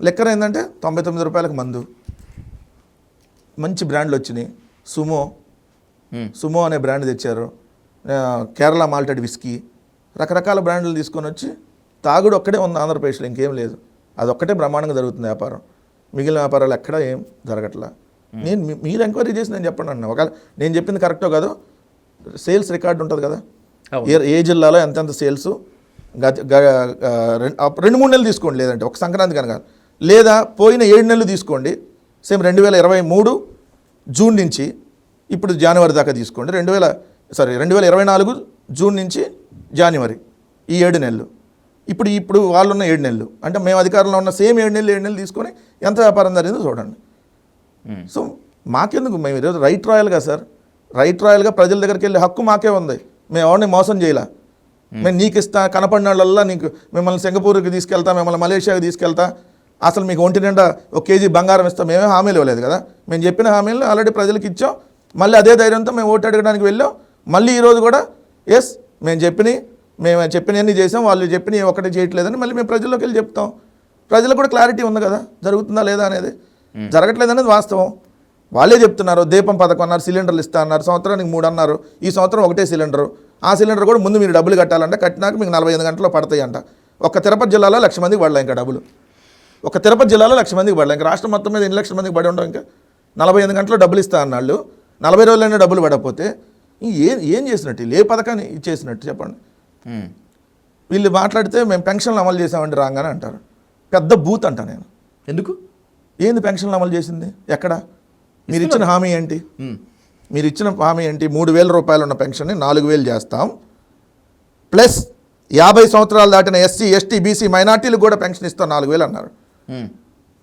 లెక్కర్ ఏంటంటే 99 రూపాయలకు మందు, మంచి బ్రాండ్లు వచ్చినాయి. సుమో అనే బ్రాండ్ తెచ్చారు, కేరళ మాల్టెడ్ విస్కీ, రకరకాల బ్రాండ్లు తీసుకొని వచ్చి తాగుడు ఒక్కడే ఉంది ఆంధ్రప్రదేశ్లో, ఇంకేం లేదు. అదొక్కటే బ్రహ్మాండంగా జరుగుతుంది వ్యాపారం. మిగిలిన వ్యాపారాలు ఎక్కడా ఏం జరగట్లా. మీరు ఎంక్వైరీ చేసి నేను చెప్పండి అన్న, ఒకవేళ నేను చెప్పింది కరెక్టో కాదో సేల్స్ రికార్డు ఉంటుంది కదా, ఏ జిల్లాలో ఎంతెంత సేల్స్ 2-3 నెలలు తీసుకోండి, లేదంటే ఒక సంక్రాంతి కనుక, లేదా పోయిన 7 నెలలు తీసుకోండి. సేమ్ 2023 జూన్ నుంచి ఇప్పుడు జనవరి దాకా తీసుకోండి. 2024 జూన్ నుంచి జనవరి ఈ 7 నెలలు. ఇప్పుడు వాళ్ళు ఉన్న 7 నెలలు అంటే మేము అధికారంలో ఉన్న సేమ్ 7 నెలలు తీసుకొని ఎంత వ్యాపారం జరిగిందో చూడండి. సో మాకెందుకు, మేము ఈరోజు రైట్ రాయల్గా సార్, రైట్ రాయల్గా ప్రజల దగ్గరికి వెళ్ళే హక్కు మాకే ఉంది. మేము ఎవరిని మోసం చేయాల. మేము నీకు ఇస్తా, కనపడిన వాళ్ళల్లా నీకు మిమ్మల్ని సింగపూర్కి తీసుకెళ్తా, మిమ్మల్ని మలేషియాకి తీసుకెళ్తా, అసలు మీకు ఒంటి నిండా 1 కేజీ బంగారం ఇస్తాం, మేమే హామీలు ఇవ్వలేదు కదా. మేము చెప్పిన హామీలను ఆల్రెడీ ప్రజలకు ఇచ్చాం. మళ్ళీ అదే ధైర్యంతో మేము ఓటు అడగడానికి వెళ్ళాం. మళ్ళీ ఈరోజు కూడా మేము చెప్పినవన్నీ చేసాం, వాళ్ళు చెప్పినవి ఒకటి చేయట్లేదని మళ్ళీ మేము ప్రజల్లోకి వెళ్ళి చెప్తాం. ప్రజలకు కూడా క్లారిటీ ఉంది కదా జరుగుతుందా లేదా అనేది. జరగట్లేదనేది వాస్తవం. వాళ్ళే చెప్తున్నారు. దీపం పథకం అన్నారు, సిలిండర్లు ఇస్తా అన్నారు, సంవత్సరానికి 3 అన్నారు. ఈ సంవత్సరం ఒకటే సిలిండరు. ఆ సిలిండర్ కూడా ముందు మీరు డబ్బులు కట్టాలంటే, కట్టినాక మీకు 45 గంటల్లో పడతాయి అంట. ఒక్క తిరుపతి జిల్లాలో 1,00,000 మందికి పడలే ఇంకా డబ్బులు. ఒక తిరుపతి జిల్లాలో 1,00,000 మందికి పడలే. ఇంకా రాష్ట్రం మొత్తం మీద 8 లక్షల మందికి పడి ఉండవు. ఇంకా 45 గంటల్లో డబ్బులు ఇస్తా అన్నాళ్ళు, 40 రోజులైనా డబ్బులు పడకపోతే ఏం చేసినట్టు, ఏ పథకాన్ని ఇచ్చేసినట్టు చెప్పండి. వీళ్ళు మాట్లాడితే మేము పెన్షన్లు అమలు చేసామండి రాగానే అంటారు. పెద్ద బూత్ అంట నేను. ఎందుకు? ఏంది పెన్షన్లు అమలు చేసింది? ఎక్కడ? మీరు ఇచ్చిన హామీ ఏంటి? 3,000 రూపాయలు ఉన్న పెన్షన్ని 4,000 చేస్తాం, ప్లస్ 50 సంవత్సరాలు దాటిన ఎస్సీ, ఎస్టీ, బీసీ, మైనార్టీలు కూడా పెన్షన్ ఇస్తాం 4,000 అన్నారు.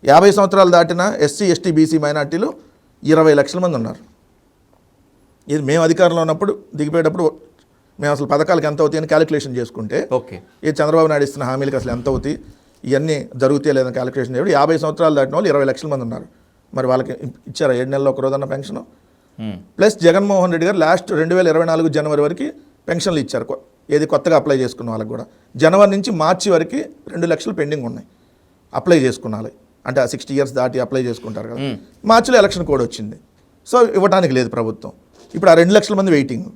50 సంవత్సరాలు దాటిన ఎస్సీ, ఎస్టీ, బీసీ, మైనార్టీలు 20 లక్షల మంది ఉన్నారు. ఇది మేము అధికారంలో ఉన్నప్పుడు దిగిపోయేటప్పుడు మేము అసలు పథకాలకు ఎంత అవుతాయని క్యాలిక్యులేషన్ చేసుకుంటే, ఈ చంద్రబాబు నాయుడు ఇస్తున్న హామీలకు అసలు ఎంత అవుతాయి, ఇవన్నీ జరుగుతాయి లేదని క్యాలిక్యులేషన్ చేయడం 50 సంవత్సరాలు దాటిన వాళ్ళు 20 లక్షల మంది ఉన్నారు. మరి వాళ్ళకి ఇచ్చారా 7 నెలల్లో ఒక రోజన్న పెన్షన్? ప్లస్ జగన్మోహన్ రెడ్డి గారు లాస్ట్ 2024 జనవరి వరకు పెన్షన్లు ఇచ్చారు. ఏది కొత్తగా అప్లై చేసుకున్న వాళ్ళకి కూడా జనవరి నుంచి మార్చి వరకు 2 లక్షలు పెండింగ్ ఉన్నాయి అప్లై చేసుకున్నాలి. అంటే 60 ఇయర్స్ దాటి అప్లై చేసుకుంటారు కదా. మార్చిలో ఎలక్షన్ కోడ్ వచ్చింది, సో ఇవ్వడానికి లేదు ప్రభుత్వం. ఇప్పుడు ఆ 2 లక్షల మంది వెయిటింగ్.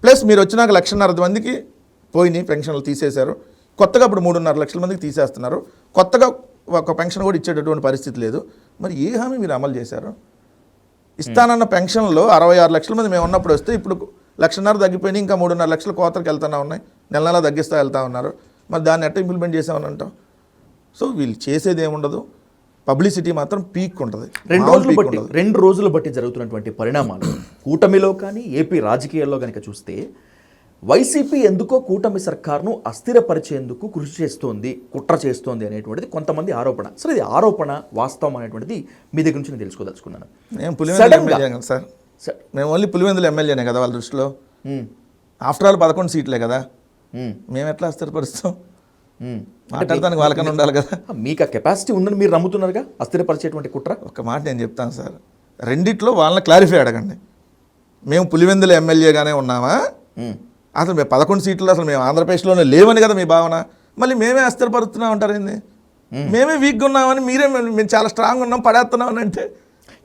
ప్లస్ మీరు వచ్చినాక 1,50,000 మందికి పోయినాయి, పెన్షన్లు తీసేశారు. కొత్తగా ఇప్పుడు 3.5 లక్షల మందికి తీసేస్తున్నారు. కొత్తగా ఒక పెన్షన్ కూడా ఇచ్చేటటువంటి పరిస్థితి లేదు. మరి ఏ హామీ మీరు అమలు చేశారు? ఇస్తానన్న పెన్షన్లో 66 లక్షల మంది మేము ఉన్నప్పుడు వస్తే ఇప్పుడు 1,500,000 తగ్గిపోయినాయి, ఇంకా 3.5 లక్షల కోతలకు వెళ్తూనే ఉన్నాయి, నెల నెలా తగ్గిస్తూ వెళ్తూ ఉన్నారు. మరి దాన్ని ఎట్లా ఇంప్లిమెంట్ చేసామని అంటాం. సో వీళ్ళు చేసేది ఏముండదు, పబ్లిసిటీ మాత్రం పీక్ ఉంటుంది. 2 రోజులు బట్టి జరుగుతున్నటువంటి పరిణామాలు కూటమిలో కానీ ఏపీ రాజకీయాల్లో కనుక చూస్తే వైసీపీ ఎందుకో కూటమి సర్కార్ను అస్థిరపరిచేందుకు కృషి చేస్తోంది, కుట్ర చేస్తోంది అనేటువంటిది కొంతమంది ఆరోపణ. సరే, ఇది ఆరోపణ వాస్తవం అనేటువంటిది మీ దగ్గర నుంచి నేను తెలుసుకోదలుచుకున్నాను. మేము పులివెందుల ఎమ్మెల్యే సార్, మేము ఓన్లీ పులివెందుల ఎమ్మెల్యేనే కదా వాళ్ళ దృష్టిలో. ఆఫ్టర్ ఆల్ 11 సీట్లే కదా, మేము ఎట్లా అస్థిరపరుస్తాం? మాట్లాడటానికి వాళ్ళకన్నా ఉండాలి కదా. మీకు ఆ కెపాసిటీ ఉందని మీరు నమ్ముతున్నారుగా, అస్థిరపరిచేటువంటి కుట్ర. ఒక మాట నేను చెప్తాను సార్, రెండిట్లో వాళ్ళని క్లారిఫై అడగండి. మేము పులివెందుల ఎమ్మెల్యేగానే ఉన్నామా, అసలు మేము 11 సీట్లు అసలు మేము ఆంధ్రప్రదేశ్లోనే లేవని కదా మీ భావన? మళ్ళీ మేమే అస్థిరపరుస్తున్నాం అంటారు ఏంది? మేమే వీక్గా ఉన్నామని, మీరే మేము చాలా స్ట్రాంగ్ ఉన్నాం పడేస్తున్నామని అంటే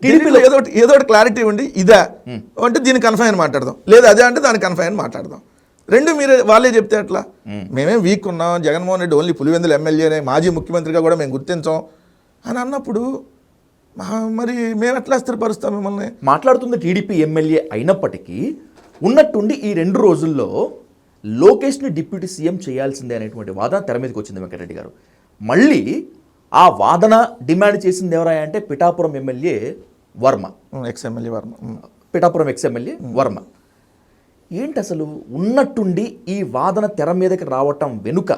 టీడీపీలో ఏదో ఒకటి క్లారిటీ ఉండి ఇదా అంటే దీన్ని కన్ఫైన్ అని మాట్లాడదాం, లేదా అదే అంటే దాన్ని కన్ఫైన్ అని మాట్లాడదాం. రెండు మీరే వాళ్ళే చెప్తే అట్లా. మేమేం వీక్ ఉన్నాం, జగన్మోహన్ రెడ్డి ఓన్లీ పులివెందుల ఎమ్మెల్యేనే, మాజీ ముఖ్యమంత్రిగా కూడా మేము గుర్తించాం అని అన్నప్పుడు మరి మేము ఎట్లా స్థిరపరుస్తాం మిమ్మల్ని? మాట్లాడుతుంది టీడీపీ ఎమ్మెల్యే అయినప్పటికీ ఉన్నట్టుండి ఈ 2 రోజుల్లో లోకేష్ని డిప్యూటీ సీఎం చేయాల్సిందే అనేటువంటి వాదన తెర మీదకి వచ్చింది వెంకటరెడ్డి గారు. మళ్ళీ ఆ వాదన డిమాండ్ చేసింది ఎవరా అంటే Pithapuram MLA Varma, ex-MLA Varma, Pithapuram ex-MLA Varma. ఏంటి అసలు ఉన్నట్టుండి ఈ వాదన తెర మీదకి రావటం వెనుక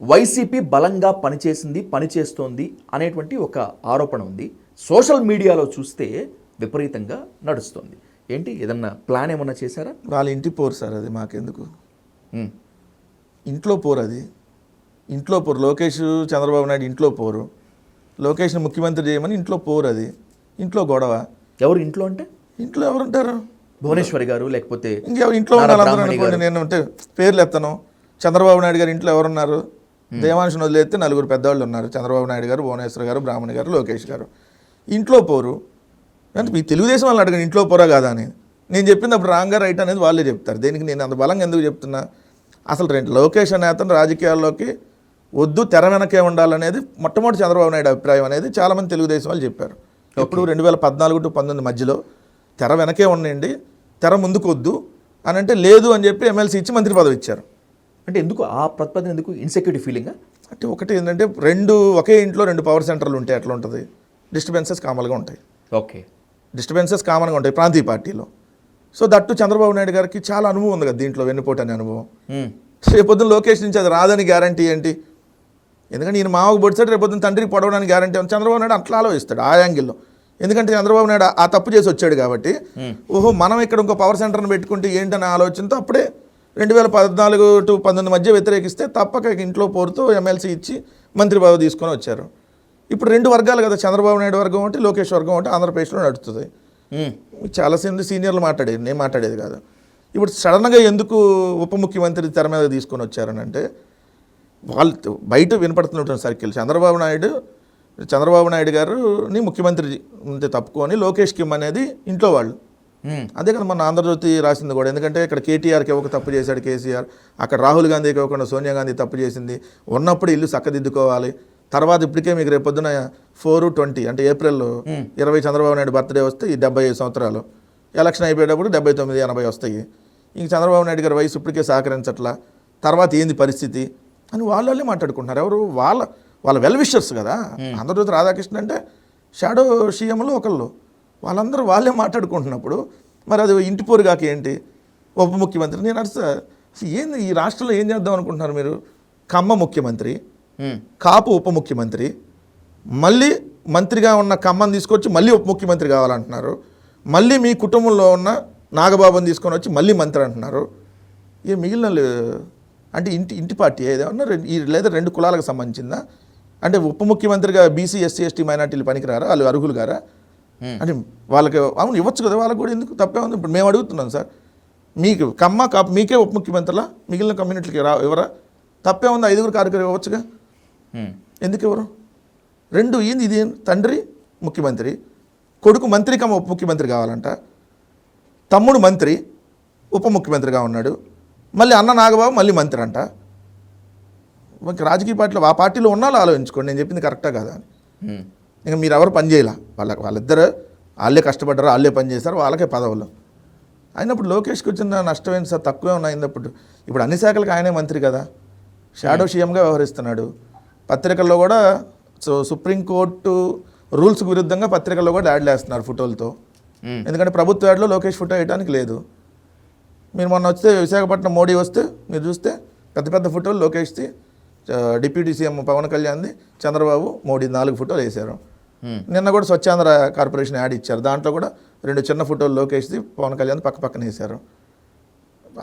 వైసీపీ బలంగా పనిచేస్తోంది అనేటువంటి ఒక ఆరోపణ ఉంది. సోషల్ మీడియాలో చూస్తే విపరీతంగా నడుస్తుంది. ఏంటి, ఏదన్నా ప్లాన్ ఏమన్నా చేశారా? వాళ్ళ ఇంటి పోరు సార్ అది, మాకెందుకు? ఇంట్లో పోరు అది, ఇంట్లో పోరు. లోకేష్ చంద్రబాబు నాయుడు ఇంట్లో పోరు, లోకేష్ని ముఖ్యమంత్రి చేయమని ఇంట్లో పోరు, అది ఇంట్లో గొడవ. ఎవరు ఇంట్లో అంటే? ఇంట్లో ఎవరుంటారు? భువనేశ్వరి గారు, లేకపోతే ఇంకెవరు ఇంట్లో ఉండాలందరూ అనుకోండి. నేను అంటే పేర్లు ఎత్తాను. చంద్రబాబు నాయుడు గారు ఇంట్లో ఎవరున్నారు? దేవాంశను వదిలేస్తే 4 పెద్దవాళ్ళు ఉన్నారు. చంద్రబాబు నాయుడు గారు, భువనేశ్వర్ గారు, బ్రాహ్మణి గారు, లోకేష్ గారు. ఇంట్లో పోరు అంటే మీ తెలుగుదేశం వాళ్ళు అడగండి ఇంట్లో పోరా కాదా అని. నేను చెప్పింది అప్పుడు రాంగా రైట్ అనేది వాళ్ళే చెప్తారు. దేనికి నేను అంత బలంగా ఎందుకు చెప్తున్నా? అసలు లోకేష్ అనే అతను రాజకీయాల్లోకి వద్దు, తెర వెనకే ఉండాలనేది మొట్టమొదటి చంద్రబాబు నాయుడు అభిప్రాయం అనేది చాలామంది తెలుగుదేశం వాళ్ళు చెప్పారు. ఇప్పుడు 2014 to 2019 మధ్యలో తెర వెనకే ఉండండి, తెర ముందుకు వద్దు అని అంటే లేదు అని చెప్పి ఎమ్మెల్సీ ఇచ్చి మంత్రి పదవి ఇచ్చారు. అంటే ఎందుకు ఆ ప్రతిపాదన? ఎందుకు ఇన్సెక్యూరిటీ ఫీలింగా? అంటే ఒకటి ఏంటంటే ఒకే ఇంట్లో 2 పవర్ సెంటర్లు ఉంటే ఎట్లా ఉంటుంది? డిస్టర్బెన్సెస్ కామన్గా ఉంటాయి. ఓకే, డిస్టర్బెన్సెస్ కామన్గా ఉంటాయి ప్రాంతీయ పార్టీలో. సో దట్టు చంద్రబాబు నాయుడు గారికి చాలా అనుభవం ఉంది కదా దీంట్లో, వెన్నుపోటు అనే అనుభవం. రేపొద్దున లోకేష్ నుంచి అది రాదని గ్యారంటీ ఏంటి? ఎందుకంటే ఈయన మామకు పొడిచాడు, రేపొద్దున తండ్రికి పొడవడానికి గ్యారంటీ ఉంది. చంద్రబాబు నాయుడు అట్లా ఆలోచిస్తాడు ఆ యాంగిల్లో. ఎందుకంటే చంద్రబాబు నాయుడు ఆ తప్పు చేసి వచ్చాడు కాబట్టి, ఓహో మనం ఇక్కడ ఇంకో పవర్ సెంటర్ని పెట్టుకుంటే ఏంటనే ఆలోచనతో అప్పుడే 2014 to 2019 మధ్య వ్యతిరేకిస్తే తప్పక ఇంట్లో పోరుతో ఎమ్మెల్సీ ఇచ్చి మంత్రి పదవి తీసుకొని వచ్చారు. ఇప్పుడు 2 వర్గాలు కదా, చంద్రబాబు నాయుడు వర్గం ఒకటి, లోకేష్ వర్గం ఒకటి ఆంధ్రప్రదేశ్లో నడుస్తుంది. చాలా సీనియర్లు మాట్లాడేది, నేను మాట్లాడేది కాదు. ఇప్పుడు సడన్గా ఎందుకు ఉప ముఖ్యమంత్రి తెర మీద తీసుకొని వచ్చారని అంటే, వాళ్ళు బయట వినపడుతున్నటువంటి సర్కిల్ చంద్రబాబు నాయుడు గారుని ముఖ్యమంత్రి ఉంటే తప్పుకొని లోకేష్ కిమ్ అనేది ఇంట్లో వాళ్ళు. అదే కదా మన ఆంధ్రజ్యోతి రాసింది కూడా. ఎందుకంటే ఇక్కడ కేటీఆర్కి ఒక తప్పు చేశాడు కేసీఆర్, అక్కడ రాహుల్ గాంధీకి ఇవ్వకుండా సోనియా గాంధీ తప్పు చేసింది. ఉన్నప్పుడు ఇల్లు చక్కదిద్దుకోవాలి, తర్వాత ఇప్పటికే మీకు రేపు పొద్దున 4/20 అంటే April 20 చంద్రబాబు నాయుడు బర్త్డే వస్తే ఈ 75 సంవత్సరాలు, ఎలక్షన్ అయిపోయేటప్పుడు 79-80 వస్తాయి. ఇంక చంద్రబాబు నాయుడు గారి వయసు ఇప్పటికే సహకరించట్లా, తర్వాత ఏంది పరిస్థితి అని వాళ్ళే మాట్లాడుకుంటున్నారు. ఎవరు? వాళ్ళ వెల్ విషర్స్ కదా. ఆంధ్రజ్యోతి రాధాకృష్ణ అంటే షాడో సీఎంలో ఒకళ్ళు, వాళ్ళందరూ వాళ్ళే మాట్లాడుకుంటున్నప్పుడు మరి అది ఇంటి పోరుగాక ఏంటి? ఉప ముఖ్యమంత్రి నేను అడుస్తా, ఏంది ఈ రాష్ట్రంలో ఏం చేద్దాం అనుకుంటున్నారు మీరు? కమ్మ ముఖ్యమంత్రి, కాపు ఉప ముఖ్యమంత్రి, మళ్ళీ మంత్రిగా ఉన్న కమ్మని తీసుకొచ్చి మళ్ళీ ఉప ముఖ్యమంత్రి కావాలంటున్నారు. మళ్ళీ మీ కుటుంబంలో ఉన్న నాగబాబుని తీసుకొని వచ్చి మళ్ళీ మంత్రి అంటున్నారు. ఏ మిగిలిన అంటే ఇంటి పార్టీ ఏదేమన్నా లేదా 2 కులాలకు సంబంధించిందా? అంటే ఉప ముఖ్యమంత్రిగా బీసీ ఎస్సీ ఎస్టీ మైనార్టీలు పనికిరారా? వాళ్ళు అర్హులు గారా? అంటే వాళ్ళకి అవును ఇవ్వచ్చు కదా, వాళ్ళకి కూడా ఎందుకు తప్పే ఉంది? ఇప్పుడు మేము అడుగుతున్నాం సార్, మీకు కమ్మ కాపు మీకే ఉప ముఖ్యమంత్రిలా, మిగిలిన కమ్యూనిటీకి ఎవరా? తప్పే ఉంది, 5 కార్యక్రమం ఇవ్వచ్చుగా, ఎందుకు ఎవరు? 2 ఏంది ఇది? తండ్రి ముఖ్యమంత్రి, కొడుకు మంత్రి కమ్మ ఉప ముఖ్యమంత్రి కావాలంట, తమ్ముడు మంత్రి ఉప ముఖ్యమంత్రిగా ఉన్నాడు, మళ్ళీ అన్న నాగబాబు మళ్ళీ మంత్రి అంట. రాజకీయ పార్టీలో ఆ పార్టీలో ఉన్నాలో ఆలోచించుకోండి, నేను చెప్పింది కరెక్టా కాదా అని. ఇంకా మీరు ఎవరు పని చేయాల, వాళ్ళిద్దరు వాళ్ళే కష్టపడ్డారు, వాళ్ళే పని చేశారు, వాళ్ళకే పదవులు అయినప్పుడు లోకేష్కి వచ్చిన నష్టమైన సార్ తక్కువే ఉన్నాయి. ఇప్పుడు అన్ని శాఖలకు ఆయనే మంత్రి కదా, షాడో సీఎంగా వ్యవహరిస్తున్నాడు. పత్రికల్లో కూడా సుప్రీంకోర్టు రూల్స్కి విరుద్ధంగా పత్రికల్లో కూడా యాడ్లు వేస్తున్నారు ఫోటోలతో. ఎందుకంటే ప్రభుత్వ యాడ్లో లోకేష్ ఫోటో వేయడానికి లేదు. మీరు మొన్న వస్తే విశాఖపట్నం మోడీ వస్తే మీరు చూస్తే పెద్ద పెద్ద ఫోటోలు లోకేష్ది, డిప్యూటీ సీఎం పవన్ కళ్యాణ్ది, చంద్రబాబు, మోడీ 4 ఫోటోలు వేశారు. నిన్న కూడా స్వచ్ఛాంధ్ర కార్పొరేషన్ యాడ్ ఇచ్చారు, దాంట్లో కూడా 2 చిన్న ఫోటోలు లోకేష్ది, పవన్ కళ్యాణ్ పక్క పక్కన వేశారు.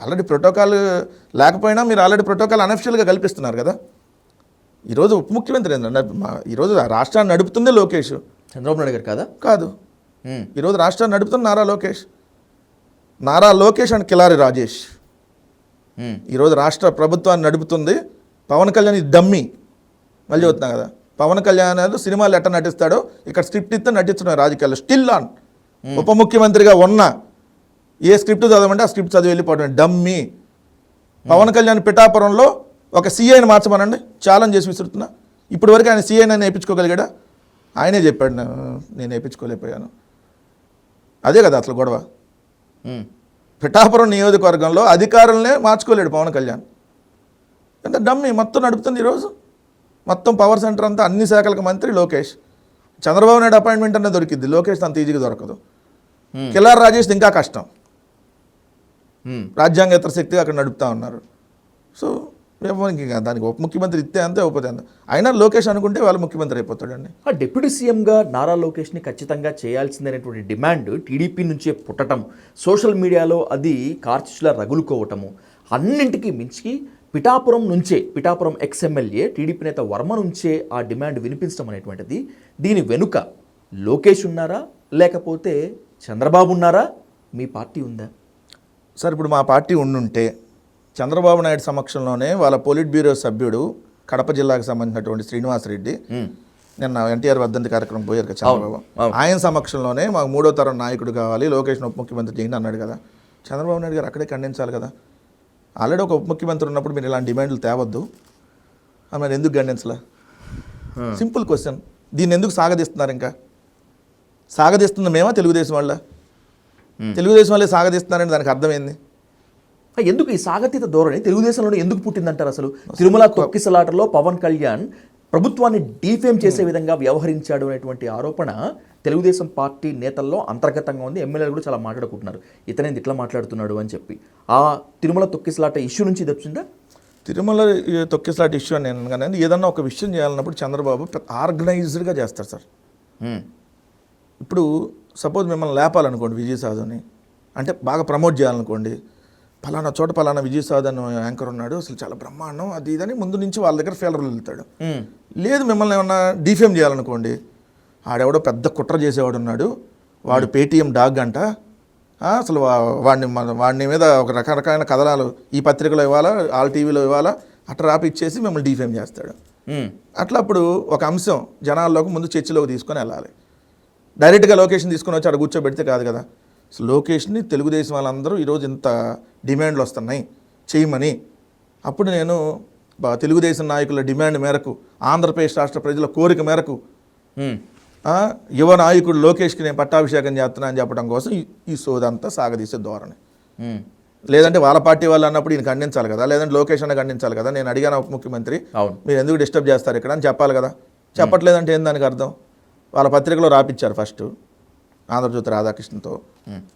ఆల్రెడీ ప్రోటోకాల్ లేకపోయినా మీరు ఆల్రెడీ ప్రోటోకాల్ అనఫిషియల్గా కల్పిస్తున్నారు కదా. ఈరోజు ఉప ముఖ్యమంత్రి ఏంటంటే ఈరోజు రాష్ట్రాన్ని నడుపుతుందే లోకేష్, చంద్రబాబు నాయుడు గారు కాదా? కాదు. ఈరోజు రాష్ట్రాన్ని నడుపుతున్న నారా లోకేష్ అండ్ కిలారి రాజేష్. ఈరోజు రాష్ట్ర ప్రభుత్వాన్ని నడుపుతుంది పవన్ కళ్యాణ్. ఇది డమ్మీ. మళ్ళీ చెప్తున్నా కదా, పవన్ కళ్యాణ్ సినిమాలు ఎట్ట నటిస్తాడో ఇక్కడ స్క్రిప్ట్ ఇస్తే నటిస్తున్నాడు రాజకీయాల్లో. స్టిల్ ఆన్ ఉప ముఖ్యమంత్రిగా ఉన్న ఏ స్క్రిప్ట్ చదవమంటే ఆ స్క్రిప్ట్ చదివి వెళ్ళిపోవడం డమ్మీ. పవన్ కళ్యాణ్ పిఠాపురంలో ఒక సీఐని మార్చమనండి, ఛాలెంజ్ చేసి విసురుతున్నా. ఇప్పటి వరకు ఆయన సీఐని వేయించుకోగలిగాడా? ఆయనే చెప్పాడు నేను వేయించుకోలేకపోయాను. అదే కదా అసలు గొడవ. పిఠాపురం నియోజకవర్గంలో అధికారులనే మార్చుకోలేడు పవన్ కళ్యాణ్. ఎంత డమ్మీ. మొత్తం నడుపుతుంది ఈరోజు, మొత్తం పవర్ సెంటర్ అంతా అన్ని శాఖలకు మంత్రి లోకేష్. చంద్రబాబు నాయుడు అపాయింట్మెంట్ అనే దొరికింది, లోకేష్ అంత ఈజీగా దొరకదు. కిలార్ రాజేష్ ఇంకా కష్టం, రాజ్యాంగేతర శక్తిగా అక్కడ నడుపుతా ఉన్నారు. సో దానికి ఉప ముఖ్యమంత్రి ఇస్తే అంతే, అయిపోతే అంతే. అయినా లోకేష్ అనుకుంటే వాళ్ళు ముఖ్యమంత్రి అయిపోతాడండి. డిప్యూటీ సీఎంగా నారా లోకేష్ని ఖచ్చితంగా చేయాల్సిందనేటువంటి డిమాండ్ టీడీపీ నుంచే పుట్టడం, సోషల్ మీడియాలో అది కార్చిచ్లా రగులుకోవటము, అన్నింటికీ మించి పిఠాపురం ఎక్స్ఎమ్మెల్యే టీడీపీ నేత వర్మ నుంచే ఆ డిమాండ్ వినిపించడం అనేటువంటిది, దీని వెనుక లోకేష్ ఉన్నారా లేకపోతే చంద్రబాబు ఉన్నారా? మీ పార్టీ ఉందా? సార్ ఇప్పుడు మా పార్టీ ఉండుంటే చంద్రబాబు నాయుడు సమక్షంలోనే వాళ్ళ పొలిట్ బ్యూరో సభ్యుడు కడప జిల్లాకు సంబంధించినటువంటి శ్రీనివాసరెడ్డి నిన్న ఎన్టీఆర్ వర్ధంతి కార్యక్రమం పోయారు కదా చంద్రబాబు, ఆయన సమక్షంలోనే మాకు 3వ తరం నాయకుడు కావాలి, లోకేష్ను ఉప ముఖ్యమంత్రి చేయండి అన్నాడు కదా. చంద్రబాబు నాయుడు గారు అక్కడే ఖండించాలి కదా. ఆల్రెడీ ఒక ఉప ముఖ్యమంత్రి ఉన్నప్పుడు మీరు ఇలాంటి డిమాండ్లు తేవద్దు మరి ఎందుకు ఖండించలే? Simple question. దీన్ని ఎందుకు సాగదీస్తున్నారు? ఇంకా సాగదీస్తుంది మేమా తెలుగుదేశం వాళ్ళ? తెలుగుదేశం వాళ్ళే సాగదీస్తున్నారని దానికి అర్థమైంది. ఎందుకు ఈ సాగతీత ధోరణి తెలుగుదేశంలో ఎందుకు పుట్టిందంటారు? అసలు తిరుమల తొక్కిసలాటలో పవన్ కళ్యాణ్ ప్రభుత్వాన్ని డీఫేమ్ చేసే విధంగా వ్యవహరించాడు అనేటువంటి ఆరోపణ తెలుగుదేశం పార్టీ నేతల్లో అంతర్గతంగా ఉంది. ఎమ్మెల్యేలు కూడా చాలా మాట్లాడుకుంటున్నారు, ఇతనేంది ఇట్లా మాట్లాడుతున్నాడు అని చెప్పి. ఆ తిరుమల తొక్కిసలాట ఇష్యూ నుంచి ఇది వచ్చిందా? తిరుమల తొక్కిసలాట ఇష్యూ అని నేను కానీ ఏదన్నా ఒక విషయం చేయాలన్నప్పుడు చంద్రబాబు ఆర్గనైజ్డ్గా చేస్తారు సార్. ఇప్పుడు సపోజ్ మిమ్మల్ని లేపాలనుకోండి విజయసాధుని, అంటే బాగా ప్రమోట్ చేయాలనుకోండి, ఫలానా చోట ఫలానా విజయసాధన్ యాంకర్ ఉన్నాడు, అసలు చాలా బ్రహ్మాండం అది ఇదని ముందు నుంచి వాళ్ళ దగ్గర ఫెయిలర్లు వెళ్తాడు. లేదు మిమ్మల్ని ఏమన్నా డిఫేమ్ చేయాలనుకోండి, ఆడెవడో పెద్ద కుట్ర చేసేవాడు ఉన్నాడు, వాడు పేటీఎం డాగ్ అంట, అసలు వాడిని మీద ఒక రకరకాల కథనాలు ఈ పత్రికలో ఇవ్వాలా, ఆల్ టీవీలో ఇవ్వాలా, అట్లా రాపి ఇచ్చేసి మిమ్మల్ని డిఫేమ్ చేస్తాడు. అట్లా అప్పుడు ఒక అంశం జనాల్లోకి ముందు చర్చలోకి తీసుకొని వెళ్ళాలి. డైరెక్ట్గా లొకేషన్ తీసుకొని వచ్చి అక్కడ కూర్చోబెడితే కాదు కదా. సో లొకేషన్ని తెలుగుదేశం వాళ్ళందరూ ఈరోజు ఇంత డిమాండ్లు వస్తున్నాయి చేయమని, అప్పుడు నేను తెలుగుదేశం నాయకుల డిమాండ్ మేరకు, ఆంధ్రప్రదేశ్ రాష్ట్ర ప్రజల కోరిక మేరకు యువ నాయకుడు లోకేష్కి నేను పట్టాభిషేకం చేస్తున్నా అని చెప్పడం కోసం ఈ సోదంతా సాగదీసే ధోరణి. లేదంటే వాళ్ళ పార్టీ వాళ్ళు అన్నప్పుడు ఈయన ఖండించాలి కదా, లేదంటే లోకేష్ అన్న ఖండించాలి కదా. నేను అడిగాను ఉప ముఖ్యమంత్రి, మీరు ఎందుకు డిస్టర్బ్ చేస్తారు ఇక్కడ అని చెప్పాలి కదా. చెప్పట్లేదంటే ఏం దానికి అర్థం? వాళ్ళ పత్రికలో రాపిచ్చారు, ఫస్ట్ ఆంధ్రజ్యోతి రాధాకృష్ణతో,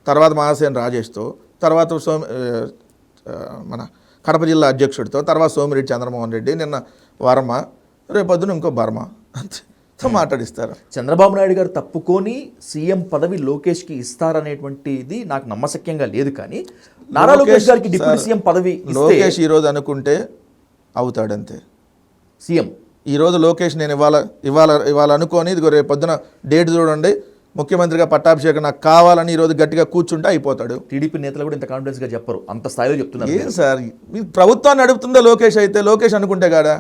తర్వాత మహాసేన్ రాజేష్తో, తర్వాత మన కడప జిల్లా అధ్యక్షుడితో, తర్వాత సోమిరెడ్డి చంద్రమోహన్ రెడ్డి, నిన్న వర్మ, రేపొద్దున ఇంకో బర్మ అంతే మాట్లాడిస్తారు. చంద్రబాబు నాయుడు గారు తప్పుకొని సీఎం పదవి లోకేష్కి ఇస్తారనేటువంటిది నాకు నమ్మశక్యంగా లేదు. కానీ నారా లోకేష్ గారికి డిప్యూటీ సీఎం పదవి లోకేష్ ఈరోజు అనుకుంటే అవుతాడంతే సీఎం. ఈరోజు లోకేష్ నేను ఇవాళ అనుకొని ఇదిగో రేపు పొద్దున డేట్ చూడండి, ముఖ్యమంత్రిగా పట్టాభిషేకం నాకు కావాలని ఈరోజు గట్టిగా కూర్చుంటే అయిపోతాడు. టీడీపీ నేతలు కూడా ఇంత కాన్ఫిడెన్స్గా చెప్పరు, అంత స్థాయిలో చెప్తున్నారు. ఏం సార్ మీ ప్రభుత్వాన్ని నడుపుతుందా లోకేష్? అయితే లోకేష్ అనుకుంటే కాడా,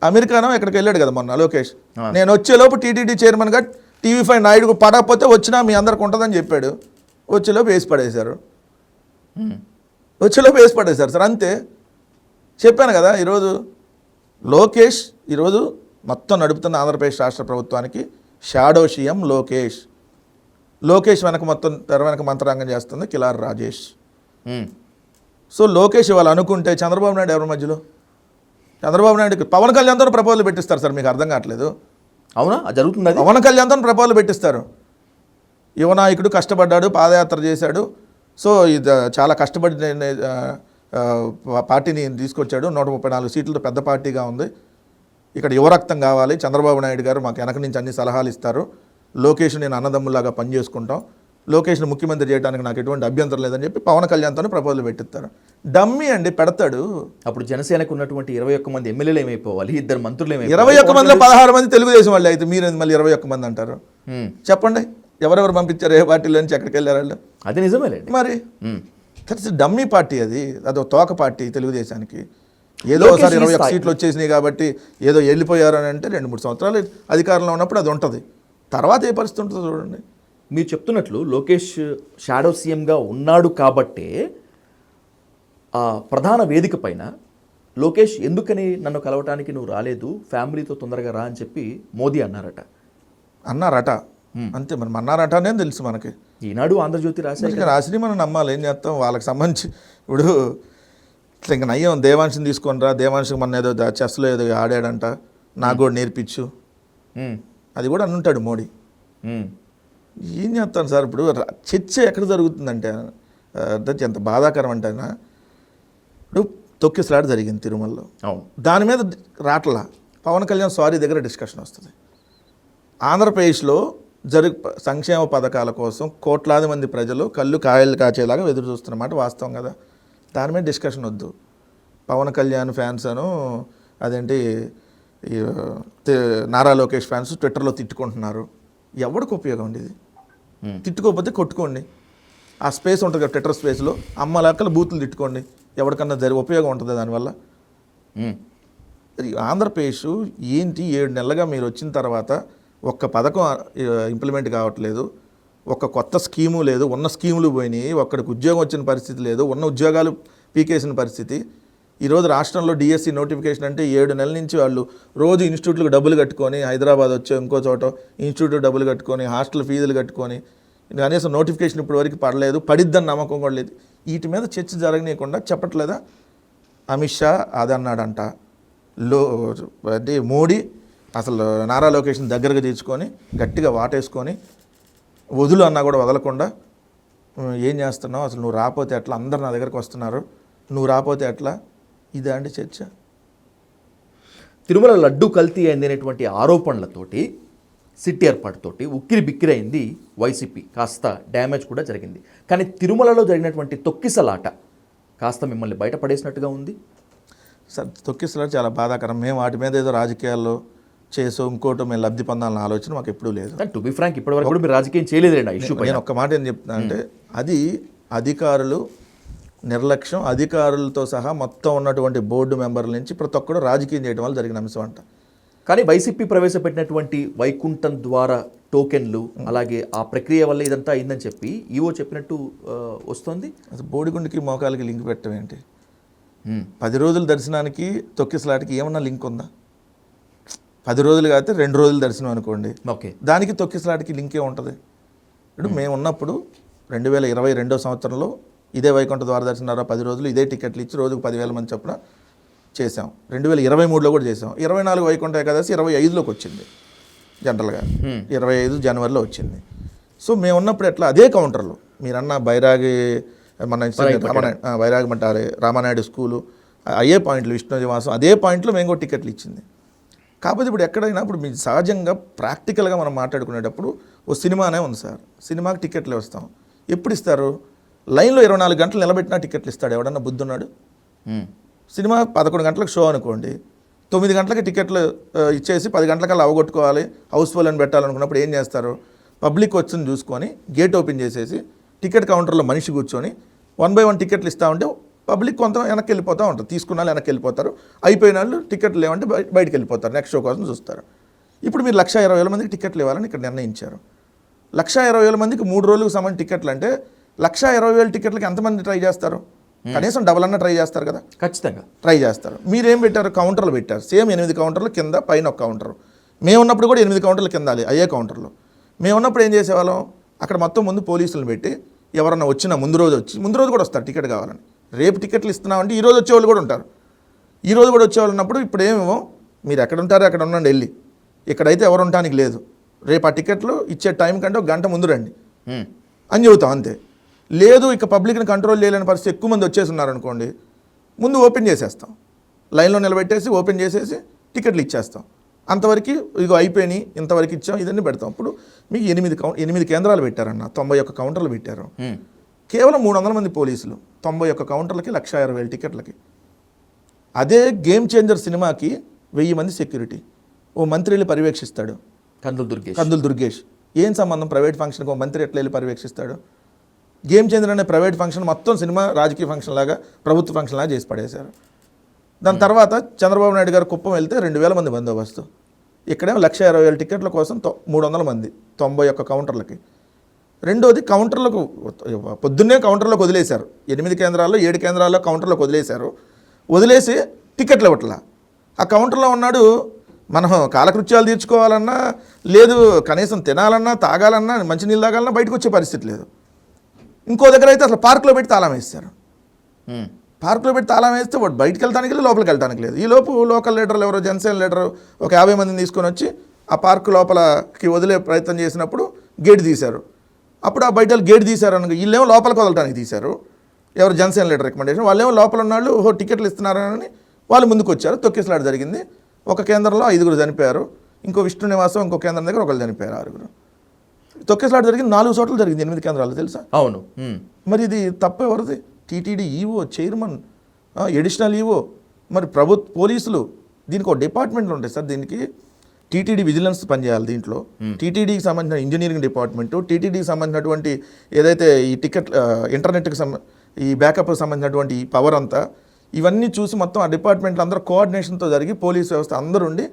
అమెరికానో ఎక్కడికి వెళ్ళాడు కదా మొన్న లోకేష్, నేను వచ్చేలోపు టీటీడీ చైర్మన్గా TV5 నాయుడుకు పడకపోతే వచ్చినా మీ అందరికి ఉంటుందని చెప్పాడు. వచ్చేలోపు వేసి పడేశారు సార్, అంతే. చెప్పాను కదా, ఈరోజు లోకేష్ ఈరోజు మొత్తం నడుపుతున్న ఆంధ్రప్రదేశ్ రాష్ట్ర ప్రభుత్వానికి షాడో సీఎం లోకేష్. లోకేష్ వెనక మొత్తం తెర వెనక మంత్రాంగం చేస్తుంది కిలార్ రాజేష్. ఉమ్. సో లోకేష్ ఇవాళ అనుకుంటే చంద్రబాబు నాయుడు ఎవరి మధ్యలో? చంద్రబాబు నాయుడుకి పవన్ కళ్యాణ్తో ప్రపోజల్ పెట్టిస్తారు సార్, మీకు అర్థం కావట్లేదు. అవునా, అది జరుగుతుంది. అది పవన్ కళ్యాణ్తో ప్రపోజల్ పెట్టిస్తారు. యువ నాయకుడు కష్టపడ్డాడు, పాదయాత్ర చేశాడు, సో ఇది చాలా కష్టపడి పార్టీని తీసుకొచ్చాడు, 134 సీట్లతో పెద్ద పార్టీగా ఉంది, ఇక్కడ యువరక్తం కావాలి, చంద్రబాబు నాయుడు గారు మాకు వెనక నుంచి అన్ని సలహాలు ఇస్తారు, లోకేష్ నేను అన్నదమ్ములాగా పనిచేసుకుంటాం, లోకేష్ను ముఖ్యమంత్రి చేయడానికి నాకు ఎటువంటి అభ్యంతరం లేదని చెప్పి పవన్ కళ్యాణ్తో ప్రపోజల్ పెట్టిస్తారు. డమ్మీ అండి, పెడతాడు. అప్పుడు జనసేనకు ఉన్నటువంటి 21 మంది ఎమ్మెల్యేలు ఏమైపోవాలి, 2 మంత్రులు 21 మందిలో 16 మంది తెలుగుదేశం వాళ్ళు అయితే మీరు మళ్ళీ 21 మంది అంటారు. చెప్పండి ఎవరెవరు పంపించారు, ఏ పార్టీలో నుంచి ఎక్కడికి వెళ్ళారు వాళ్ళు? అది నిజమేలేండి. మరి డమ్మీ పార్టీ అది, అదో తోక పార్టీ తెలుగుదేశానికి. ఏదో ఒకసారి 21 సీట్లు వచ్చేసినాయి కాబట్టి ఏదో వెళ్ళిపోయారు అని అంటే 2-3 సంవత్సరాలు అధికారంలో ఉన్నప్పుడు అది ఉంటుంది, తర్వాత ఏ పరిస్థితి ఉంటుందో చూడండి. మీరు చెప్తున్నట్లు లోకేష్ షాడో సీఎంగా ఉన్నాడు కాబట్టే ఆ ప్రధాన వేదిక పైన లోకేష్ ఎందుకని నన్ను కలవటానికి నువ్వు రాలేదు, ఫ్యామిలీతో తొందరగా రా అని చెప్పి మోదీ అన్నారట. అంతే, మరి అన్నారట అనేది తెలుసు మనకి. ఈనాడు ఆంధ్రజ్యోతి రాసి మనం నమ్మాలి, ఏం చేస్తాం, వాళ్ళకి సంబంధించి. ఇప్పుడు ఇంకా నయ్యం దేవాంశని తీసుకొని రా, దేవాంశకి మన ఏదో చెస్లో ఏదో ఆడాడంట, నాకు కూడా నేర్పించు, అది కూడా అనుంటాడు మోడీ. ఏం చేస్తాను సార్, ఇప్పుడు చర్చ ఎక్కడ జరుగుతుందంటే ఎంత బాధాకరం అంటే, ఇప్పుడు తొక్కిసలాట జరిగింది తిరుమలలో, దాని మీద రాట్లా పవన్ కళ్యాణ్ సారీ దగ్గర డిస్కషన్ వస్తుంది. ఆంధ్రప్రదేశ్లో సంక్షేమ పథకాల కోసం కోట్లాది మంది ప్రజలు కళ్ళు కాయలు కాచేలాగా ఎదురు చూస్తున్నమాట వాస్తవం కదా, దాని మీద డిస్కషన్ వద్దు. పవన్ కళ్యాణ్ ఫ్యాన్స్ అను అదేంటి నారా లోకేష్ ఫ్యాన్స్ ట్విట్టర్లో తిట్టుకుంటున్నారు, ఎవరికి ఉపయోగం అండి ఇది? తిట్టుకోకపోతే కొట్టుకోండి, ఆ స్పేస్ ఉంటుంది కదా ట్విట్టర్ స్పేస్లో, అమ్మ లెక్కల బూతులు తిట్టుకోండి, ఎవరికన్నా ఉపయోగం ఉంటుంది దానివల్ల. ఆంధ్రప్రదేశ్ ఏంటి 7 నెలలుగా మీరు వచ్చిన తర్వాత ఒక్క పథకం ఇంప్లిమెంట్ కావట్లేదు, ఒక్క కొత్త స్కీము లేదు, ఉన్న స్కీములు పోయినాయి, ఒక్కడికి ఉద్యోగం వచ్చిన పరిస్థితి లేదు, ఉన్న ఉద్యోగాలు పీకేసిన పరిస్థితి. ఈరోజు రాష్ట్రంలో డిఎస్సి నోటిఫికేషన్ అంటే 7 నెలల నుంచి వాళ్ళు రోజు ఇన్స్టిట్యూట్లకు డబ్బులు కట్టుకొని, హైదరాబాద్ వచ్చో ఇంకో చోట ఇన్స్టిట్యూట్ డబ్బులు కట్టుకొని, హాస్టల్ ఫీజులు కట్టుకొని, కనీసం నోటిఫికేషన్ ఇప్పటి వరకు పడలేదు, పడిద్దని నమ్మకం కూడా లేదు. వీటి మీద చర్చ జరగనీయకుండా చెప్పట్లేదా? అమిత్ షా అదన్నాడంట, అంటే మోడీ అసలు నారా లోకేష్ని దగ్గరగా తీర్చుకొని గట్టిగా వాటేసుకొని వదులు అన్నా కూడా వదలకుండా, ఏం చేస్తున్నావు అసలు, నువ్వు రాకపోతే ఎట్లా, అందరు నా దగ్గరకు వస్తున్నారు, నువ్వు రాకపోతే ఎట్లా, ఇదే అండి చర్చ. తిరుమల లడ్డు కల్తీ అయింది అనేటువంటి ఆరోపణలతోటి సిట్ ఏర్పాటుతోటి ఉక్కిరి బిక్కిరి అయింది వైసీపీ, కాస్త డ్యామేజ్ కూడా జరిగింది. కానీ తిరుమలలో జరిగినటువంటి తొక్కిసలాట కాస్త మిమ్మల్ని బయటపడేసినట్టుగా ఉంది సార్. తొక్కిసలాట చాలా బాధాకరం. మేము వాటి మీద ఏదో రాజకీయాల్లో చేసో ఇంకోటో మేము లబ్ధి పొందాలన్న ఆలోచన మాకు ఎప్పుడూ లేదు. టు బి ఫ్రాంక్ ఇప్పటివరకు కూడా మీరు రాజకీయం చేయలేదండి. ఇష్యూ నేను ఒక్క మాట ఏం చెప్తున్నా అంటే, అది అధికారులు నిర్లక్ష్యం, అధికారులతో సహా మొత్తం ఉన్నటువంటి బోర్డు మెంబర్ల నుంచి ప్రతి ఒక్కరు రాజకీయం చేయడం వల్ల జరిగిన అంశం అంట. కానీ వైసీపీ ప్రవేశపెట్టినటువంటి వైకుంఠం ద్వారా టోకెన్లు, అలాగే ఆ ప్రక్రియ వల్ల ఇదంతా అయిందని చెప్పి ఈవో చెప్పినట్టు వస్తుంది. అసలు బోడిగుండికి మోకాలకి లింక్ పెట్టడం ఏంటి? 10 రోజుల దర్శనానికి తొక్కిసలాటికి ఏమన్నా లింక్ ఉందా? 10 రోజులు కాకపోతే 2 రోజులు దర్శనం అనుకోండి, ఓకే, దానికి తొక్కిసలాటికి లింకే ఉంటుంది. ఇప్పుడు మేము ఉన్నప్పుడు 2022వ సంవత్సరంలో ఇదే వైకుంఠ ద్వార దర్శనారా 10 రోజులు ఇదే టికెట్లు ఇచ్చి రోజుకు 10,000 మంది చొప్పున చేసాం. 2023లో కూడా చేసాం. 24 వైకుంఠ ఏకాదశి 25లోకి వచ్చింది, జనరల్గా 25 జనవరిలో వచ్చింది. సో మేము ఉన్నప్పుడు ఎట్లా అదే కౌంటర్లు మీరన్న బైరాగి మన బైరాగి మంటారే రామానాయుడు స్కూలు అయ్యే పాయింట్లు, విష్ణు నివాసం అదే పాయింట్లో మేము కూడా టికెట్లు ఇచ్చింది. కాకపోతే ఇప్పుడు ఎక్కడైనా ఇప్పుడు మీరు సహజంగా ప్రాక్టికల్గా మనం మాట్లాడుకునేటప్పుడు ఓ సినిమానే ఉంది సార్, సినిమాకి టికెట్లు ఇస్తాం, ఎప్పుడు ఇస్తారు? లైన్లో 24 గంటలు నిలబెట్టినా టికెట్లు ఇస్తాడు ఎవడన్నా బుద్ధున్నాడు? సినిమా 11 గంటలకు షో అనుకోండి, 9 గంటలకి టికెట్లు ఇచ్చేసి 10 గంటలకల్లా అవగొట్టుకోవాలి, హౌస్ఫుల్ అని పెట్టాలనుకున్నప్పుడు ఏం చేస్తారు? పబ్లిక్ వచ్చింది చూసుకొని గేట్ ఓపెన్ చేసేసి టికెట్ కౌంటర్లో మనిషి కూర్చొని 1 by 1 టికెట్లు ఇస్తూ ఉంటే పబ్లిక్ కొంత వెనక్కి వెళ్ళిపోతూ ఉంటారు, తీసుకున్న వాళ్ళు వెనక్కి వెళ్ళిపోతారు, అయిపోయిన వాళ్ళు టికెట్లు లేవంటే బయటకు వెళ్ళిపోతారు, నెక్స్ట్ షో కోసం చూస్తారు. ఇప్పుడు మీరు 120,000 మందికి టికెట్లు ఇవ్వాలని ఇక్కడ నిర్ణయించారు. 120,000 మందికి 3 రోజులకు సంబంధించిన టికెట్లు అంటే 120,000 టికెట్లకి ఎంతమంది ట్రై చేస్తారు? కనీసం డబల్ అన్న ట్రై చేస్తారు కదా, ఖచ్చితంగా ట్రై చేస్తారు. మీరేం పెట్టారు? కౌంటర్లు పెట్టారు, సేమ్ 8 కౌంటర్లు కింద పైన ఒక కౌంటర్. మేము ఉన్నప్పుడు కూడా 8 కౌంటర్లు కింద అయ్యే కౌంటర్లు. మేము ఉన్నప్పుడు ఏం చేసేవాళ్ళం? అక్కడ మొత్తం ముందు పోలీసులను పెట్టి ఎవరన్నా వచ్చినా ముందు రోజు కూడా వస్తారు టికెట్ కావాలని. రేపు టికెట్లు ఇస్తున్నామంటే ఈ రోజు వచ్చేవాళ్ళు కూడా ఉంటారు. ఈ రోజు కూడా వచ్చేవాళ్ళు ఉన్నప్పుడు ఇప్పుడు ఏమేమో మీరు ఎక్కడ ఉంటారో అక్కడ ఉండండి వెళ్ళి, ఇక్కడైతే ఎవరు ఉండటానికి లేదు, రేపు ఆ టికెట్లు ఇచ్చే టైం కంటే ఒక గంట ముందు రండి అని చెబుతాం అంతే. లేదు ఇక పబ్లిక్ని కంట్రోల్ చేయలేని పరిస్థితి ఎక్కువ మంది వచ్చేసి ఉన్నారనుకోండి, ముందు ఓపెన్ చేసేస్తాం, లైన్లో నిలబెట్టేసి ఓపెన్ చేసేసి టికెట్లు ఇచ్చేస్తాం. అంతవరకు ఇగో అయిపోయినాయి, ఇంతవరకు ఇచ్చాం, ఇదన్నీ పెడతాం. ఇప్పుడు మీకు 8 కేంద్రాలు పెట్టారన్న, 91 కౌంటర్లు పెట్టారు. కేవలం 300 మంది పోలీసులు, 91 కౌంటర్లకి 1,60,000 టికెట్లకి. అదే గేమ్ చేంజర్ సినిమాకి 1000 మంది సెక్యూరిటీ, ఓ మంత్రి వెళ్ళి పర్యవేక్షిస్తాడు, కందులు దుర్గేష్. ఏం సంబంధం ప్రైవేట్ ఫంక్షన్కి ఓ మంత్రి ఎట్లా వెళ్ళి పర్యవేక్షిస్తాడు? గేమ్ చేంజర్ అనే ప్రైవేట్ ఫంక్షన్ మొత్తం సినిమా రాజకీయ ఫంక్షన్ లాగా, ప్రభుత్వ ఫంక్షన్ లాగా చేసి పడేశారు. దాని తర్వాత చంద్రబాబు నాయుడు గారు కుప్పం వెళ్తే 2,000 మంది బందోబస్తు, ఇక్కడేమో 1,60,000 టికెట్ల కోసం 300 మంది 91 కౌంటర్లకి. రెండోది కౌంటర్లకు పొద్దున్నే కౌంటర్లోకి వదిలేశారు, 8 కేంద్రాల్లో 7 కేంద్రాల్లో కౌంటర్లోకి వదిలేసి టికెట్లు ఇవ్వట్లా. ఆ కౌంటర్లో ఉన్నాడు, మనం కాలకృత్యాలు తీర్చుకోవాలన్నా లేదు, కనీసం తినాలన్నా తాగాలన్నా మంచినీళ్ళు తాగాలన్నా బయటకు వచ్చే పరిస్థితి లేదు. ఇంకో దగ్గర అయితే అసలు పార్కులో పెట్టి తాళం వేస్తారు. పార్కులో పెట్టి తాళం వేస్తే వాడు బయటకు వెళ్ళడానికి లేదు, లోపలికి వెళ్ళడానికి లేదు. ఈ లోపు లోకల్ లీడర్లు ఎవరో జనసేన లీడరు ఒక 50 మందిని తీసుకొని వచ్చి ఆ పార్కు లోపలకి వదిలే ప్రయత్నం చేసినప్పుడు గేట్ తీశారు. అప్పుడు ఆ బయట గేట్ తీశారు అనగా వీళ్ళేమో లోపలికి వదలడానికి తీశారు, ఎవరు జనసేన లీడర్ రికమెండేషన్, వాళ్ళేమో లోపల ఉన్నాళ్ళు ఓహో టికెట్లు ఇస్తున్నారని వాళ్ళు ముందుకు వచ్చారు. తొక్కిసలాట జరిగింది. ఒక కేంద్రంలో 5 చనిపోయారు, ఇంకో విష్ణు నివాసం ఇంకో కేంద్రం దగ్గర ఒకళ్ళు చనిపోయారు, 6. తొక్కిసలాట జరిగింది 4 చోట్ల జరిగింది, 8 కేంద్రాలు తెలుసా? అవును. మరి ఇది తప్పు ఎవరిది? TTD EO, chairman, additional EO, మరి పోలీసులు, దీనికి ఒక డిపార్ట్మెంట్లు ఉంటాయి సార్. దీనికి టీటీడీ విజిలెన్స్ పనిచేయాలి, దీంట్లో టీటీడీకి సంబంధించిన ఇంజనీరింగ్ డిపార్ట్మెంటు, టీటీడీకి సంబంధించినటువంటి ఏదైతే ఈ టికెట్ ఇంటర్నెట్కి ఈ బ్యాకప్కి సంబంధించినటువంటి ఈ పవర్ అంతా, ఇవన్నీ చూసి మొత్తం ఆ డిపార్ట్మెంట్లు అందరూ కోఆర్డినేషన్తో జరిగి పోలీస్ వ్యవస్థ అందరూ ఉండి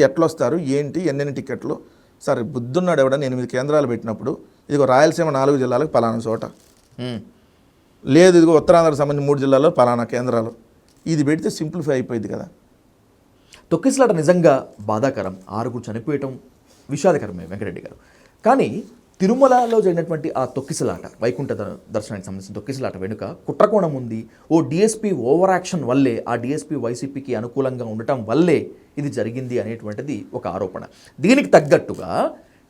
ఎట్లా వస్తారు ఏంటి ఎన్నెన్ని టికెట్లు. సార్ బుద్ధున్నాడు ఎవడని 8 కేంద్రాలు పెట్టినప్పుడు, ఇదిగో రాయలసీమ 4 జిల్లాలకు పలానా చోట, లేదు ఇదిగో ఉత్తరాంధ్రకు సంబంధించిన 3 జిల్లాల్లో పలానా కేంద్రాలు, ఇది పెడితే సింప్లిఫై అయిపోయింది కదా. తొక్కిసలాట నిజంగా బాధాకరం, 6 చనిపోయటం విషాదకరమే వెంకటరెడ్డి గారు. కానీ తిరుమలలో జరిగినటువంటి ఆ తొక్కిసలాట, వైకుంఠ దర్శనానికి సంబంధించిన తొక్కిసలాట వెనుక కుట్రకోణం ఉంది. ఓ డిఎస్పీ ఓవర్ యాక్షన్ వల్లే, ఆ డిఎస్పీ వైసీపీకి అనుకూలంగా ఉండటం వల్లే ఇది జరిగింది అనేటువంటిది ఒక ఆరోపణ. దీనికి తగ్గట్టుగా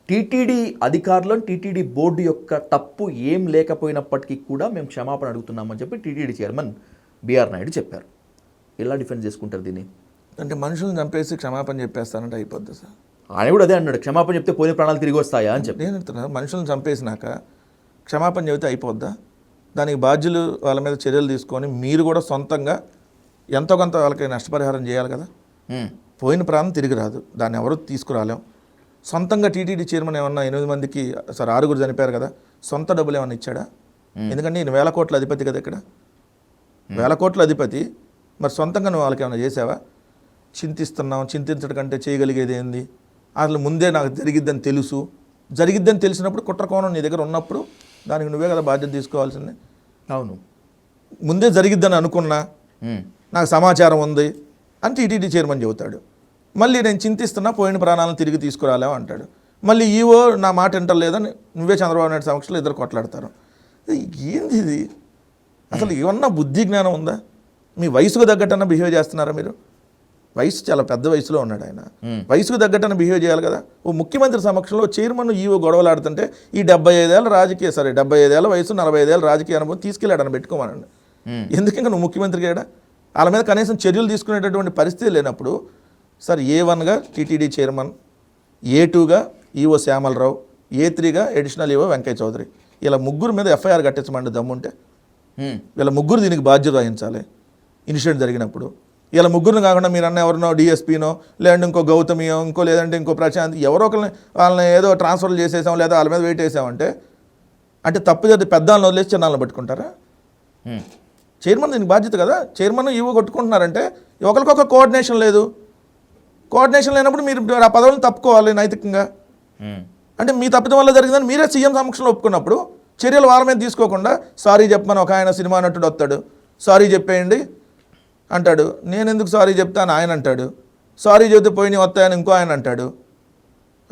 టీటీడీ అధికారులను, టీటీడీ బోర్డు యొక్క తప్పు ఏం లేకపోయినప్పటికీ కూడా మేము క్షమాపణ అడుగుతున్నామని చెప్పి టీటీడీ చైర్మన్ బిఆర్ నాయుడు చెప్పారు. ఎలా డిఫెండ్ చేసుకుంటారు దీన్ని? అంటే మనుషులను చంపేసి క్షమాపణ చెప్పేస్తానంటే అయిపోద్ది సార్. ఆయన కూడా అదే అన్నాడు, క్షమాపణ చెప్తే పోయిన ప్రాణాలు తిరిగి వస్తాయా అని చెప్పి. నేను అంటున్నాను, మనుషులను చంపేసినాక క్షమాపణ చెబితే అయిపోద్దా? దానికి బాధ్యులు వాళ్ళ మీద చర్యలు తీసుకొని మీరు కూడా సొంతంగా ఎంతో కొంత వాళ్ళకి నష్టపరిహారం చేయాలి కదా. పోయిన ప్రాణం తిరిగి రాదు, దాన్ని ఎవరు తీసుకురాలేం. సొంతంగా టీటీడీ చైర్మన్ ఏమన్నా 8 మందికి, సార్ 6 చనిపోయారు కదా, సొంత డబ్బులు ఏమన్నా ఇచ్చాడా? ఎందుకంటే నేను 1000 కోట్ల అధిపతి కదా, ఇక్కడ 1000 కోట్ల అధిపతి, మరి సొంతంగా నువ్వు వాళ్ళకి ఏమైనా చేసావా? చింతించడం కంటే చేయగలిగేది ఏంది? అసలు ముందే నాకు జరిగిద్దని తెలిసినప్పుడు కుట్రకోణం నీ దగ్గర ఉన్నప్పుడు దానికి నువ్వే కదా బాధ్యత తీసుకోవాల్సింది. అవును, ముందే జరిగిద్దని అనుకున్నా, నాకు సమాచారం ఉంది అని టీటీడీ చైర్మన్ చెబుతాడు. మళ్ళీ నేను చింతిస్తున్నా, పోయిన ప్రాణాలను తిరిగి తీసుకురాలేము అంటాడు. మళ్ళీ ఈవో నా మాట వింటలేదని నువ్వే చంద్రబాబు నాయుడు సమక్షంలో ఇద్దరు కొట్లాడతారు. ఏంది ఇది? అసలు ఏమన్నా బుద్ధి జ్ఞానం ఉందా? మీ వయసుకు తగ్గట్టన్నా బిహేవ్ చేస్తున్నారా మీరు? వయసు చాలా పెద్ద వయసులో ఉన్నాడు ఆయన, వయసుకు తగ్గట్టన్నా బిహేవ్ చేయాలి కదా. ఓ ముఖ్యమంత్రి సమక్షంలో చైర్మన్ ఈవో గొడవలాడుతుంటే ఈ 75 ఏళ్ళ రాజకీయ, సరే 75 ఏళ్ళ వయసు, 45 ఏళ్ళ రాజకీయ అనుభవం తీసుకెళ్ళాడని పెట్టుకోమనండి. ఎందుకు ఇంకా నువ్వు ముఖ్యమంత్రికి ఏడా? వాళ్ళ మీద కనీసం చర్యలు తీసుకునేటటువంటి పరిస్థితి లేనప్పుడు, సార్ A1గా టీటీడీ చైర్మన్, A2గా ఈవో శ్యామలరావు, A3గా ఎడిషనల్ ఈవో వెంకయ్య చౌదరి, ఇలా 3 మీద FIR కట్టించమండి దమ్ముంటే. వీళ్ళ 3 దీనికి బాధ్యత వహించాలి ఇన్సిడెంట్ జరిగినప్పుడు. ఇలా 3 కాకుండా మీరు అన్న ఎవరినో డిఎస్పీనో, లేదంటే ఇంకో గౌతమియో, లేదంటే ఇంకో ప్రశాంత్, ఎవరో ఒకరిని వాళ్ళని ఏదో ట్రాన్స్ఫర్లు చేసేసాం లేదా వాళ్ళ మీద వెయిట్ వేసామంటే, అంటే తప్పు చేస్తే పెద్దవాళ్ళని వదిలేసి చిన్నాళ్ళని పట్టుకుంటారా? చైర్మన్ దీనికి బాధ్యత కదా. చైర్మన్ ఈవో కొట్టుకుంటున్నారంటే ఒకరికొక కోఆర్డినేషన్ లేదు. కోఆర్డినేషన్ లేనప్పుడు మీరు ఆ పదవులను తప్పుకోవాలి నైతికంగా. అంటే మీ తప్పిదం వల్ల జరిగిందని మీరే సీఎం సమక్షంలో ఒప్పుకున్నప్పుడు చర్యలు వాళ్ళ మీద తీసుకోకుండా సారీ చెప్పమని ఒక ఆయన సినిమా నటుడు వస్తాడు, సారీ చెప్పేయండి అంటాడు. నేను ఎందుకు సారీ చెప్తాను ఆయన అంటాడు. సారీ చెబితే పోయిన వస్తాయని ఇంకో ఆయన అంటాడు.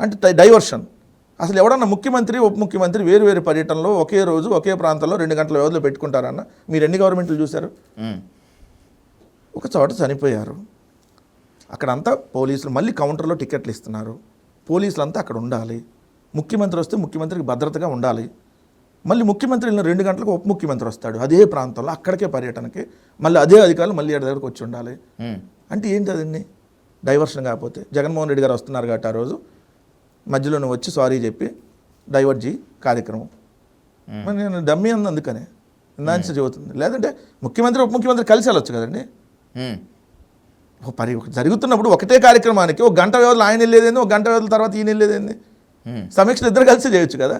అంటే డైవర్షన్. అసలు ఎవడన్నా ముఖ్యమంత్రి ఉప ముఖ్యమంత్రి వేరు వేరు పర్యటనలో ఒకే రోజు ఒకే ప్రాంతంలో 2 గంటల వ్యవధిలో పెట్టుకుంటారన్న మీరు ఎన్ని గవర్నమెంట్లు చూశారు? ఒక చోట చనిపోయారు, అక్కడంతా పోలీసులు మళ్ళీ కౌంటర్లో టికెట్లు ఇస్తున్నారు, పోలీసులు అంతా అక్కడ ఉండాలి, ముఖ్యమంత్రి వస్తే ముఖ్యమంత్రికి భద్రతగా ఉండాలి, మళ్ళీ ముఖ్యమంత్రి 2 గంటలకు ఉప ముఖ్యమంత్రి వస్తాడు అదే ప్రాంతంలో అక్కడికే పర్యటనకి, మళ్ళీ అదే అధికారులు మళ్ళీ ఎక్కడి దగ్గరకు వచ్చి ఉండాలి. అంటే ఏంటి అదండి? డైవర్షన్ కాకపోతే జగన్మోహన్ రెడ్డి గారు వస్తున్నారు కాబట్టి ఆ రోజు మధ్యలో నువ్వు వచ్చి సారీ చెప్పి డైవర్ట్ చేయి కార్యక్రమం. మరి నేను డమ్మీ అంది అందుకనే ఇందాక చెబుతుంది. లేదంటే ముఖ్యమంత్రి ఉప ముఖ్యమంత్రి కలిసి వెళ్ళొచ్చు కదండి. జరుగుతున్నప్పుడు ఒకటే కార్యక్రమానికి 1 గంట వ్యవధిలో ఆయన వెళ్ళేదేంది, 1 గంట వ్యవధుల తర్వాత ఈయన వెళ్ళేదేంది, సమీక్షలు ఇద్దరు కలిసి చేయొచ్చు కదా.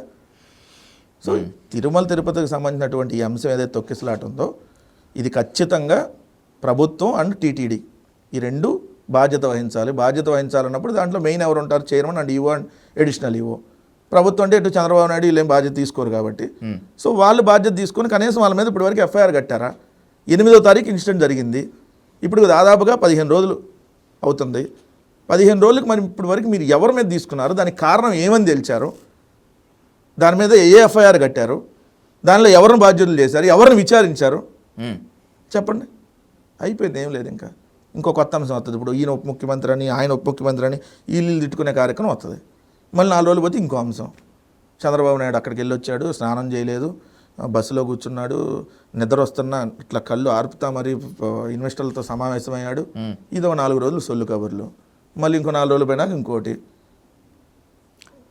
సో తిరుమల తిరుపతికి సంబంధించినటువంటి ఈ అంశం ఏదైతే తొక్కిసలాట ఉందో ఇది ఖచ్చితంగా ప్రభుత్వం అండ్ టీటీడీ ఈ రెండు బాధ్యత వహించాలి. బాధ్యత వహించాలన్నప్పుడు దాంట్లో మెయిన్ ఎవరు ఉంటారు? Chairman and EO and additional EO. ప్రభుత్వం అంటే ఇటు చంద్రబాబు నాయుడు వీళ్ళేం బాధ్యత తీసుకోరు కాబట్టి సో వాళ్ళు బాధ్యత తీసుకొని కనీసం వాళ్ళ మీద ఇప్పటివరకు ఎఫ్ఐఆర్ కట్టారా? 8వ తారీఖు ఇన్సిడెంట్ జరిగింది, ఇప్పుడు దాదాపుగా 15 రోజులు అవుతుంది. 15 రోజులకు మరి ఇప్పటి వరకు మీరు ఎవరి మీద తీసుకున్నారు, దానికి కారణం ఏమని తెలిచారు, దాని మీద ఏ ఎఫ్ఐఆర్ కట్టారు, దానిలో ఎవరిని బాధ్యతలు చేశారు, ఎవరిని విచారించారు చెప్పండి. అయిపోయింది, ఏం లేదు. ఇంకా ఇంకో కొత్త అంశం వస్తుంది. ఇప్పుడు ఈయన ఉప ముఖ్యమంత్రి అని ఆయన ఉప ముఖ్యమంత్రి అని వీళ్ళు తిట్టుకునే కార్యక్రమం వస్తుంది. మళ్ళీ 4 రోజులు పోతే ఇంకో అంశం. చంద్రబాబు నాయుడు అక్కడికి వెళ్ళి వచ్చాడు, స్నానం చేయలేదు, బస్సులో కూర్చున్నాడు, నిద్ర వస్తున్నా ఇట్లా కళ్ళు ఆర్పుతా మరి ఇన్వెస్టర్లతో సమావేశమయ్యాడు. ఇదో 4 రోజులు సొల్లు కబుర్లు. మళ్ళీ ఇంకో 4 రోజులు పోయినాక ఇంకోటి.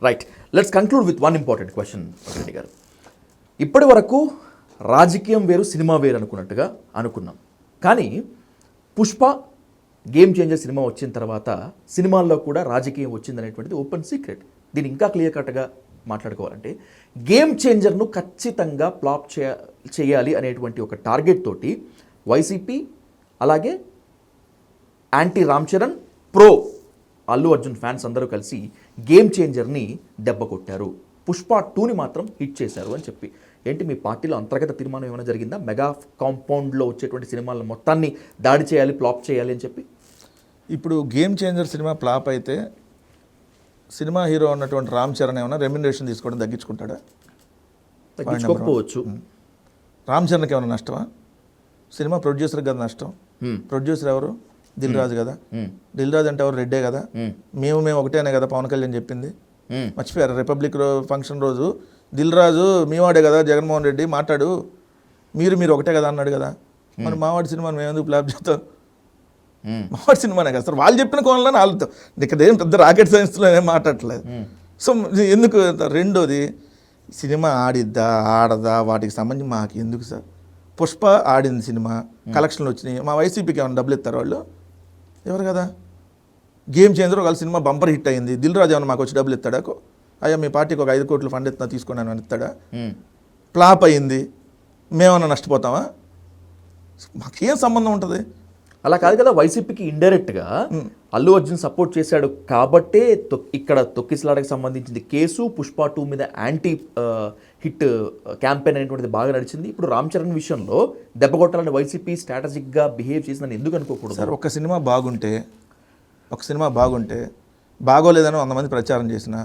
Right, let's conclude with one important question Reddy గారు. ఇప్పటి వరకు రాజకీయం వేరు సినిమా వేరు అనుకున్నట్టుగా అనుకున్నాం, కానీ పుష్ప గేమ్ చేంజర్ సినిమా వచ్చిన తర్వాత సినిమాల్లో కూడా రాజకీయం వచ్చిందనేటువంటిది ఓపెన్ సీక్రెట్. దీన్ని ఇంకా క్లియర్ కట్గా మాట్లాడుకోవాలంటే గేమ్ చేంజర్ను ఖచ్చితంగా ఫ్లాప్ చేయాలి అనేటువంటి ఒక టార్గెట్ తోటి వైసీపీ అలాగే anti Ram Charan pro Allu Arjun fans అందరూ కలిసి గేమ్ చేంజర్ని దెబ్బ కొట్టారు, పుష్ప 2ని మాత్రం హిట్ చేశారు అని చెప్పి. ఏంటి మీ పార్టీలో అంతర్గత తీర్మానం ఏమైనా జరిగిందా? మెగా కాంపౌండ్లో వచ్చేటువంటి సినిమాలను మొత్తాన్ని దాడి చేయాలి, ఫ్లాప్ చేయాలి అని చెప్పి. ఇప్పుడు గేమ్ చేంజర్ సినిమా ఫ్లాప్ అయితే సినిమా హీరో ఉన్నటువంటి రామ్ చరణ్ ఏమైనా రెమ్యునరేషన్ తీసుకోవడం తగ్గించుకుంటాడా? తగ్గించుకోకపోవచ్చు. రామ్ చరణ్కి ఏమైనా నష్టమా? సినిమా ప్రొడ్యూసర్కి కదా నష్టం. ప్రొడ్యూసర్ ఎవరు? దిల్ రాజు కదా. దిల్ రాజు అంటే ఎవరు? రెడ్డే కదా. మేము ఒకటేనే కదా పవన్ కళ్యాణ్ చెప్పింది. మర్చిపోయారు? రిపబ్లిక్ ఫంక్షన్ రోజు దిల్ రాజు మీవాడే కదా జగన్మోహన్ రెడ్డి, మాట్లాడు మీరు ఒకటే కదా అన్నాడు కదా. మరి మావాడి సినిమాని మేము ఎందుకు ఫ్లాప్ చేస్తాం? మావాడి సినిమానే కదా సార్, వాళ్ళు చెప్పిన కోణంలో వాళ్ళతో ఇక్కడ ఏం పెద్ద రాకెట్ సైన్స్లో ఏం మాట్లాడట్లేదు. సో ఎందుకు? రెండోది సినిమా ఆడిద్దా ఆడదా వాటికి సంబంధించి మాకు ఎందుకు సార్? పుష్ప ఆడింది సినిమా, కలెక్షన్లు వచ్చినాయి, మా వైసీపీకి ఏమైనా డబ్బులు ఇస్తారు వాళ్ళు? ఎవరు కదా. గేమ్ చేంజర్ ఒక సినిమా బంపర్ హిట్ అయింది, దిల్ రాజు ఏమైనా మాకు వచ్చి డబ్బులు ఇస్తాడా? అయ్యా మీ పార్టీకి ఒక 5 కోట్లు ఫండ్ ఇస్తున్నా తీసుకుని అని ఇస్తాడా? ఫ్లాప్ అయింది, మేమన్నా నష్టపోతామా? మాకేం సంబంధం ఉంటుంది? అలా కాదు కదా. వైసీపీకి ఇండైరెక్ట్గా అల్లు అర్జున్ సపోర్ట్ చేశాడు కాబట్టే ఇక్కడ తొక్కిసలాటకు సంబంధించింది కేసు, పుష్ప 2 మీద యాంటీ హిట్ క్యాంపెయిన్ అనేటువంటిది బాగా నడిచింది. ఇప్పుడు రామ్ చరణ్ విషయంలో దెబ్బ కొట్టాలని వైసీపీ స్ట్రాటజిక్గా బిహేవ్ చేసిందని ఎందుకు అనుకోకూడదు సార్? ఒక సినిమా బాగుంటే బాగోలేదని 100 మంది ప్రచారం చేసిన,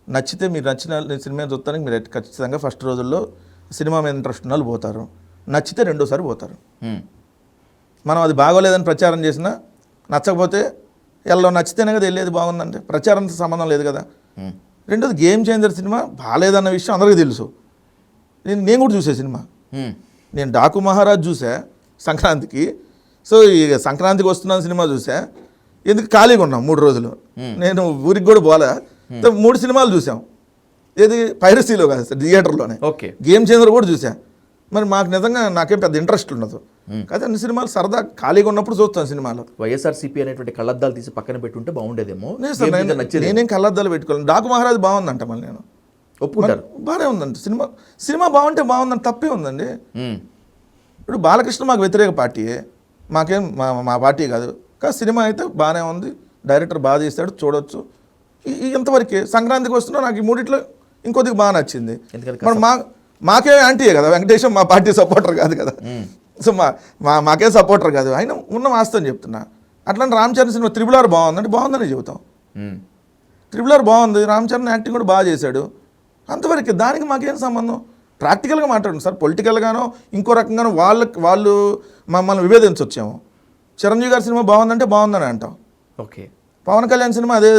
నచ్చితే మీరు నచ్చిన సినిమా చూస్తానికి మీరు ఖచ్చితంగా ఫస్ట్ రోజుల్లో సినిమా మీద ఇంట్రెస్ట్ ఉన్న వాళ్ళు పోతారు, నచ్చితే రెండోసారి పోతారు. మనం అది బాగోలేదని ప్రచారం చేసినా నచ్చకపోతే ఎలా నచ్చితేనే కదా వెళ్ళేది, బాగుందంటే ప్రచారంతో సంబంధం లేదు కదా. రెండోది గేమ్ చేంజర్ సినిమా బాగాలేదన్న విషయం అందరికీ తెలుసు. నేను కూడా చూసే సినిమా, నేను డాకు మహారాజ్ చూసా సంక్రాంతికి. సో ఈ సంక్రాంతికి వస్తున్న సినిమా చూసా, ఎందుకు ఖాళీగా ఉన్నాం 3 రోజులు, నేను ఊరికి కూడా పోలే. 3 సినిమాలు చూసాం, ఏది పైరసీలో కాదు సార్, థియేటర్లోనే. ఓకే, గేమ్ చేంజర్ కూడా చూసా. మరి మాకు నిజంగా నాకేం పెద్ద ఇంట్రెస్ట్ ఉండదు, కాదు అన్ని సినిమాలు సరదా ఖాళీగా ఉన్నప్పుడు చూస్తాను సినిమాలు. వైఎస్ఆర్సీపీ అనేటువంటి కళ్ళద్దాలు తీసి పక్కన పెట్టుంటే బాగుండేదేమో. నేనేం కళ్ళద్దాలు పెట్టుకోవాలి. డాకు మహారాజ్ బాగుందంట, మళ్ళీ నేను ఒప్పుకుంటారు, బాగానే ఉందండి సినిమా బాగుంటే బాగుందని తప్పే ఉందండి. ఇప్పుడు బాలకృష్ణ మాకు వ్యతిరేక పార్టీయే, మాకేం మా పార్టీ కాదు, కానీ సినిమా అయితే బాగానే ఉంది, డైరెక్టర్ బాగా చేశాడు, చూడొచ్చు. ఇంతవరకే. సంక్రాంతికి వస్తున్నా నాకు ఈ 3 ఇంకొద్దిగా బాగా నచ్చింది. మరి మాకే యాంటీయే కదా వెంకటేశం, మా పార్టీ సపోర్టర్ కాదు కదా. సో మాకే సపోర్టర్ కాదు, ఆయన ఉన్న వాస్తవం చెప్తున్నా. అట్లాంటి రామ్ చరణ్ సినిమా RRR బాగుందంటే బాగుందని చెబుతాం. RRR బాగుంది, రామ్ చరణ్ యాక్టింగ్ కూడా బాగా చేశాడు, అంతవరకు. దానికి మాకేం సంబంధం? ప్రాక్టికల్గా మాట్లాడండి సార్. పొలిటికల్గానో ఇంకో రకంగానో వాళ్ళు మమ్మల్ని విభేదించొచ్చాము. చిరంజీవి గారి సినిమా బాగుందంటే బాగుందని అంటాం. ఓకే. పవన్ కళ్యాణ్ సినిమా అదే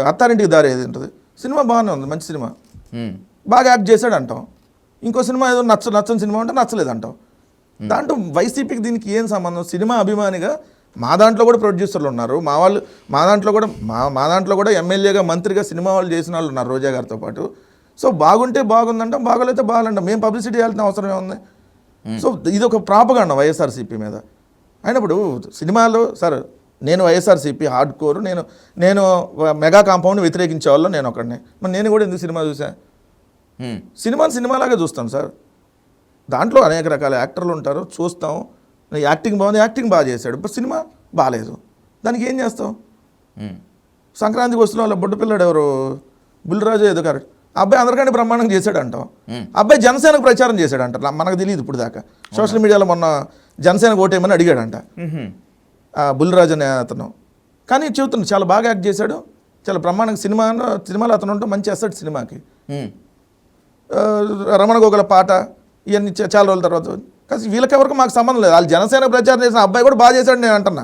అత్తారింటికి దారి ఏది ఉంటుంది, సినిమా బాగానే ఉంది, మంచి సినిమా, బాగా యాక్ట్ చేశాడు అంటాం. ఇంకో సినిమా ఏదో నచ్చని సినిమా అంటే నచ్చలేదు అంటాం. దాంట్లో వైసీపీకి దీనికి ఏం సంబంధం? సినిమా అభిమానిగా మా దాంట్లో కూడా ప్రొడ్యూసర్లు ఉన్నారు, మా దాంట్లో కూడా ఎమ్మెల్యేగా మంత్రిగా సినిమా వాళ్ళు చేసిన వాళ్ళు ఉన్నారు రోజా గారితో పాటు. సో బాగుంటే బాగుందంటాం, బాగోలేతే బాగాలంటాం. మేము పబ్లిసిటీ చేయాల్సిన అవసరం ఏముంది? సో ఇది ఒక ప్రాపగాండ వైఎస్ఆర్సీపీ మీద. అయినప్పుడు సినిమాలో సార్, నేను వైఎస్ఆర్సీపీ హార్డ్ కోర్, నేను మెగా కాంపౌండ్ వ్యతిరేకించే వాళ్ళు నేను ఒకడిని. మరి నేను కూడా ఎందుకు సినిమా చూసా? సినిమాలాగా చూస్తాను సార్. దాంట్లో అనేక రకాల యాక్టర్లు ఉంటారు, చూస్తాం. యాక్టింగ్ బాగుంది, యాక్టింగ్ బాగా చేశాడు, ఇప్పుడు సినిమా బాగాలేదు, దానికి ఏం చేస్తాం? సంక్రాంతికి వస్తున్న వాళ్ళ బొడ్డు పిల్లడు ఎవరు, బుల్లిరాజు ఏదో కరెక్ట్, అబ్బాయి అందరికంటే బ్రహ్మాండంగా చేశాడు అంటాం. అబ్బాయి జనసేనకు ప్రచారం చేశాడంట, మనకు తెలియదు ఇప్పుడు దాకా. సోషల్ మీడియాలో మొన్న జనసేనకు ఓటేయమని అడిగాడంట బుల్లిరాజు అనే అతను. కానీ చెబుతున్నాడు చాలా బాగా యాక్ట్ చేశాడు, చాలా బ్రహ్మాండంగా సినిమాలో అతను ఉంటే మంచి అసెట్ సినిమాకి. రమణ గోగుల పాట ఇవన్నీ చాలా రోజుల తర్వాత. కానీ వీళ్ళకెవరికి మాకు సంబంధం లేదు. వాళ్ళు జనసేన ప్రచారం చేసిన అబ్బాయి కూడా బాగా చేశాడు నేను అంటున్నా.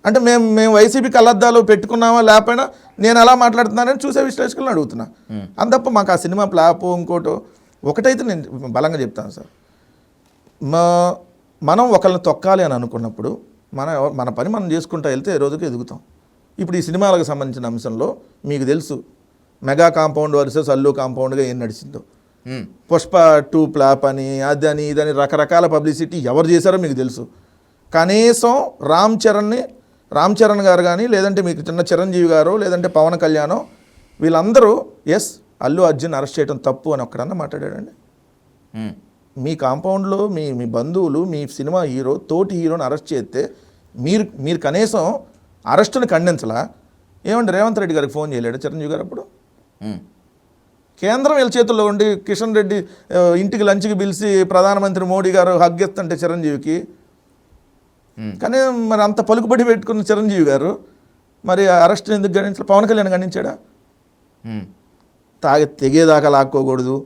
అంటే మేము వైసీపీ కళ్ళద్దాలు పెట్టుకున్నామా లేకపోయినా నేను ఎలా మాట్లాడుతున్నానని చూసే విశ్లేషకులను అడుగుతున్నా. అంతప్ప మాకు ఆ సినిమా ప్లాపు ఇంకోటో ఒకటైతే నేను బలంగా చెప్తాను సార్, మనం ఒకళ్ళని తొక్కాలి అని అనుకున్నప్పుడు మన పని మనం చేసుకుంటూ వెళ్తే ఏ రోజుకి ఎదుగుతాం. ఇప్పుడు ఈ సినిమాలకు సంబంధించిన అంశంలో మీకు తెలుసు, మెగా కాంపౌండ్ వర్సెస్ అల్లు కాంపౌండ్గా ఏం నడిచిందో. పుష్ప 2 ప్లాప్ అని అదని ఇదని రకరకాల పబ్లిసిటీ ఎవరు చేశారో మీకు తెలుసు. కనీసం రామ్ చరణ్ గారు కానీ, లేదంటే మీకు చిన్న చిరంజీవి గారు, లేదంటే పవన్ కళ్యాణ్, వీళ్ళందరూ ఎస్ అల్లు అర్జున్ అరెస్ట్ చేయడం తప్పు అని ఒక్కడన్నా మాట్లాడాడండి? మీ కాంపౌండ్లో మీ బంధువులు మీ సినిమా హీరో తోటి హీరోని అరెస్ట్ చేస్తే మీరు కనీసం అరెస్టుని ఖండించలా? ఏమంటే రేవంత్ రెడ్డి గారికి ఫోన్ చేయలేడు చిరంజీవి గారు అప్పుడు? కేంద్రం వీళ్ళ చేతుల్లో ఉండి కిషన్ రెడ్డి ఇంటికి లంచ్కి పిలిచి ప్రధానమంత్రి మోడీ గారు హగ్గిస్తుంటే చిరంజీవికి, కానీ మరి అంత పలుకుబడి పెట్టుకున్న చిరంజీవి గారు మరి అరెస్ట్ ఎందుకు గణించాలి? పవన్ కళ్యాణ్ గణించాడా? తెగేదాకా లాక్కోకూడదు,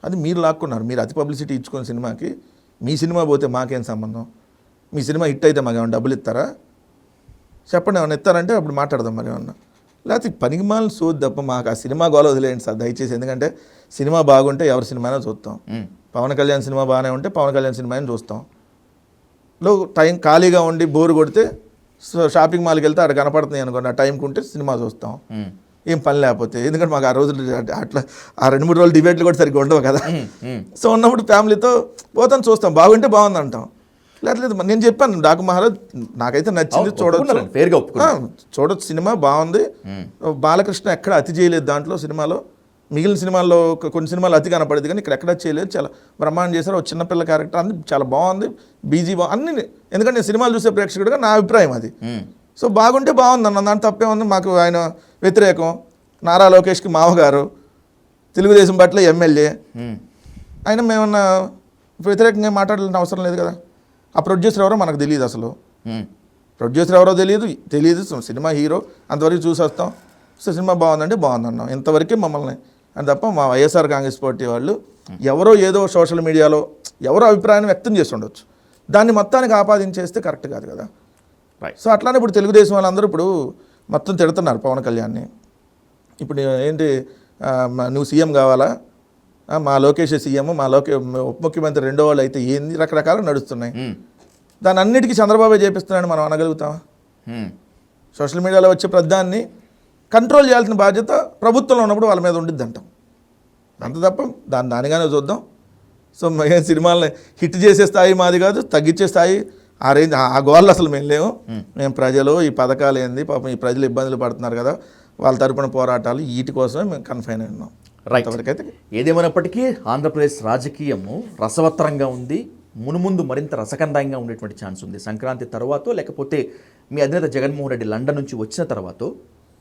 అది మీరు లాక్కున్నారు. మీరు అతి పబ్లిసిటీ ఇచ్చుకున్న సినిమాకి మీ సినిమా పోతే మాకేం సంబంధం? మీ సినిమా హిట్ అయితే మాకు ఏమైనా డబ్బులు ఇస్తారా? చెప్పండి, ఏమైనా ఇస్తారంటే అప్పుడు మాట్లాడదాం. మరి ఏమన్నా లేకపోతే పనికిమాలను సోది తప్ప మాకు ఆ సినిమా గోల వదిలేయండి సార్ దయచేసి. ఎందుకంటే సినిమా బాగుంటే ఎవరి సినిమానో చూస్తాం. పవన్ కళ్యాణ్ సినిమా బాగానే ఉంటే పవన్ కళ్యాణ్ సినిమాని చూస్తాం. టైం ఖాళీగా ఉండి బోరు కొడితే షాపింగ్ మాల్కి వెళ్తే అక్కడ కనపడుతున్నాయి అనుకోండి, ఆ టైంకి ఉంటే సినిమా చూస్తాం, ఏం పని లేకపోతే. ఎందుకంటే మాకు ఆ రోజులు అట్లా ఆ 2-3 రోజులు డిబేట్లు కూడా సరిగ్గా ఉండవు కదా. సో ఉన్నప్పుడు ఫ్యామిలీతో పోతాం, చూస్తాం, బాగుంటే బాగుంది అంటాం. లేదు నేను చెప్పాను డాకు మహారాజ్ నాకైతే నచ్చింది, చూడొచ్చు సినిమా బాగుంది. బాలకృష్ణ ఎక్కడ అతి చేయలేదు దాంట్లో సినిమాలో. మిగిలిన సినిమాల్లో కొన్ని సినిమాలు అతి కనపడేది, కానీ ఇక్కడ ఎక్కడ చేయలేదు, చాలా బ్రహ్మాండం చేశారు. ఒక చిన్నపిల్ల క్యారెక్టర్ అన్ని చాలా బాగుంది, బీజీ అన్ని. ఎందుకంటే నేను సినిమాలు చూసే ప్రేక్షకుడిగా నా అభిప్రాయం అది. సో బాగుంటే బాగుంది అన్న దాంట్లో తప్పే ఉంది. మాకు ఆయన వ్యతిరేకం, నారా లోకేష్కి మామగారు, తెలుగుదేశం పట్ల ఎమ్మెల్యే, ఆయన మేమన్నా వ్యతిరేకంగా మాట్లాడాల్సిన అవసరం లేదు కదా. ఆ ప్రొడ్యూసర్ ఎవరో మనకు తెలియదు, అసలు ప్రొడ్యూసర్ ఎవరో తెలియదు, సినిమా హీరో అంతవరకు చూసి వస్తాం. సో సినిమా బాగుందంటే బాగుందన్నాం, ఇంతవరకే మమ్మల్ని అని తప్ప మా వైఎస్ఆర్ కాంగ్రెస్ పార్టీ వాళ్ళు ఎవరో ఏదో సోషల్ మీడియాలో ఎవరో అభిప్రాయాన్ని వ్యక్తం చేసి ఉండొచ్చు, దాన్ని మొత్తానికి ఆపాదించేస్తే కరెక్ట్ కాదు కదా. సో అట్లానే ఇప్పుడు తెలుగుదేశం వాళ్ళందరూ ఇప్పుడు మొత్తం తిడుతున్నారు పవన్ కళ్యాణ్ని. ఇప్పుడు ఏంటి, నువ్వు సీఎం కావాలా, మా లోకేష్ సీఎం, మా ఉప ముఖ్యమంత్రి రెండో వాళ్ళు అయితే ఏంది, రకరకాలు నడుస్తున్నాయి. దాని అన్నిటికీ చంద్రబాబే చేపిస్తున్నాడు మనం అనగలుగుతామా? సోషల్ మీడియాలో వచ్చే ప్రధాన్ని కంట్రోల్ చేయాల్సిన బాధ్యత ప్రభుత్వంలో ఉన్నప్పుడు వాళ్ళ మీద ఉండిద్ది అంటాం, అంత తప్ప దానిగానే చూద్దాం. సో సినిమాలని హిట్ చేసే స్థాయి మాది కాదు, తగ్గించే స్థాయి ఆ రేంజ్ ఆ గోళ్ళు అసలు మేము లేవు. మేము ప్రజలు ఈ పథకాలు ఏంది, పాపం ఈ ప్రజలు ఇబ్బందులు పడుతున్నారు కదా, వాళ్ళ తరపున పోరాటాలు వీటి కోసమే మేము కన్ఫైన్ అయినాం. రైట్. ఏదేమైనప్పటికీ ఆంధ్రప్రదేశ్ రాజకీయము రసవత్తరంగా ఉంది, మునుముందు మరింత రసకందంగా ఉండేటువంటి ఛాన్స్ ఉంది. సంక్రాంతి తర్వాతో లేకపోతే మీ అధినేత జగన్మోహన్ రెడ్డి లండన్ నుంచి వచ్చిన తర్వాత,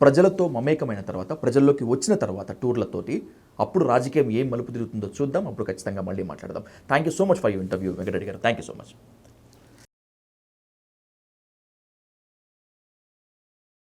ప్రజలతో మమేకమైన తర్వాత, ప్రజల్లోకి వచ్చిన తర్వాత టూర్లతోటి అప్పుడు రాజకీయం ఏం మలుపు తిరుగుతుందో చూద్దాం. అప్పుడు ఖచ్చితంగా మళ్ళీ మాట్లాడదాం. Thank you so much for your interview Venkata Reddy గారు. Thank you so much.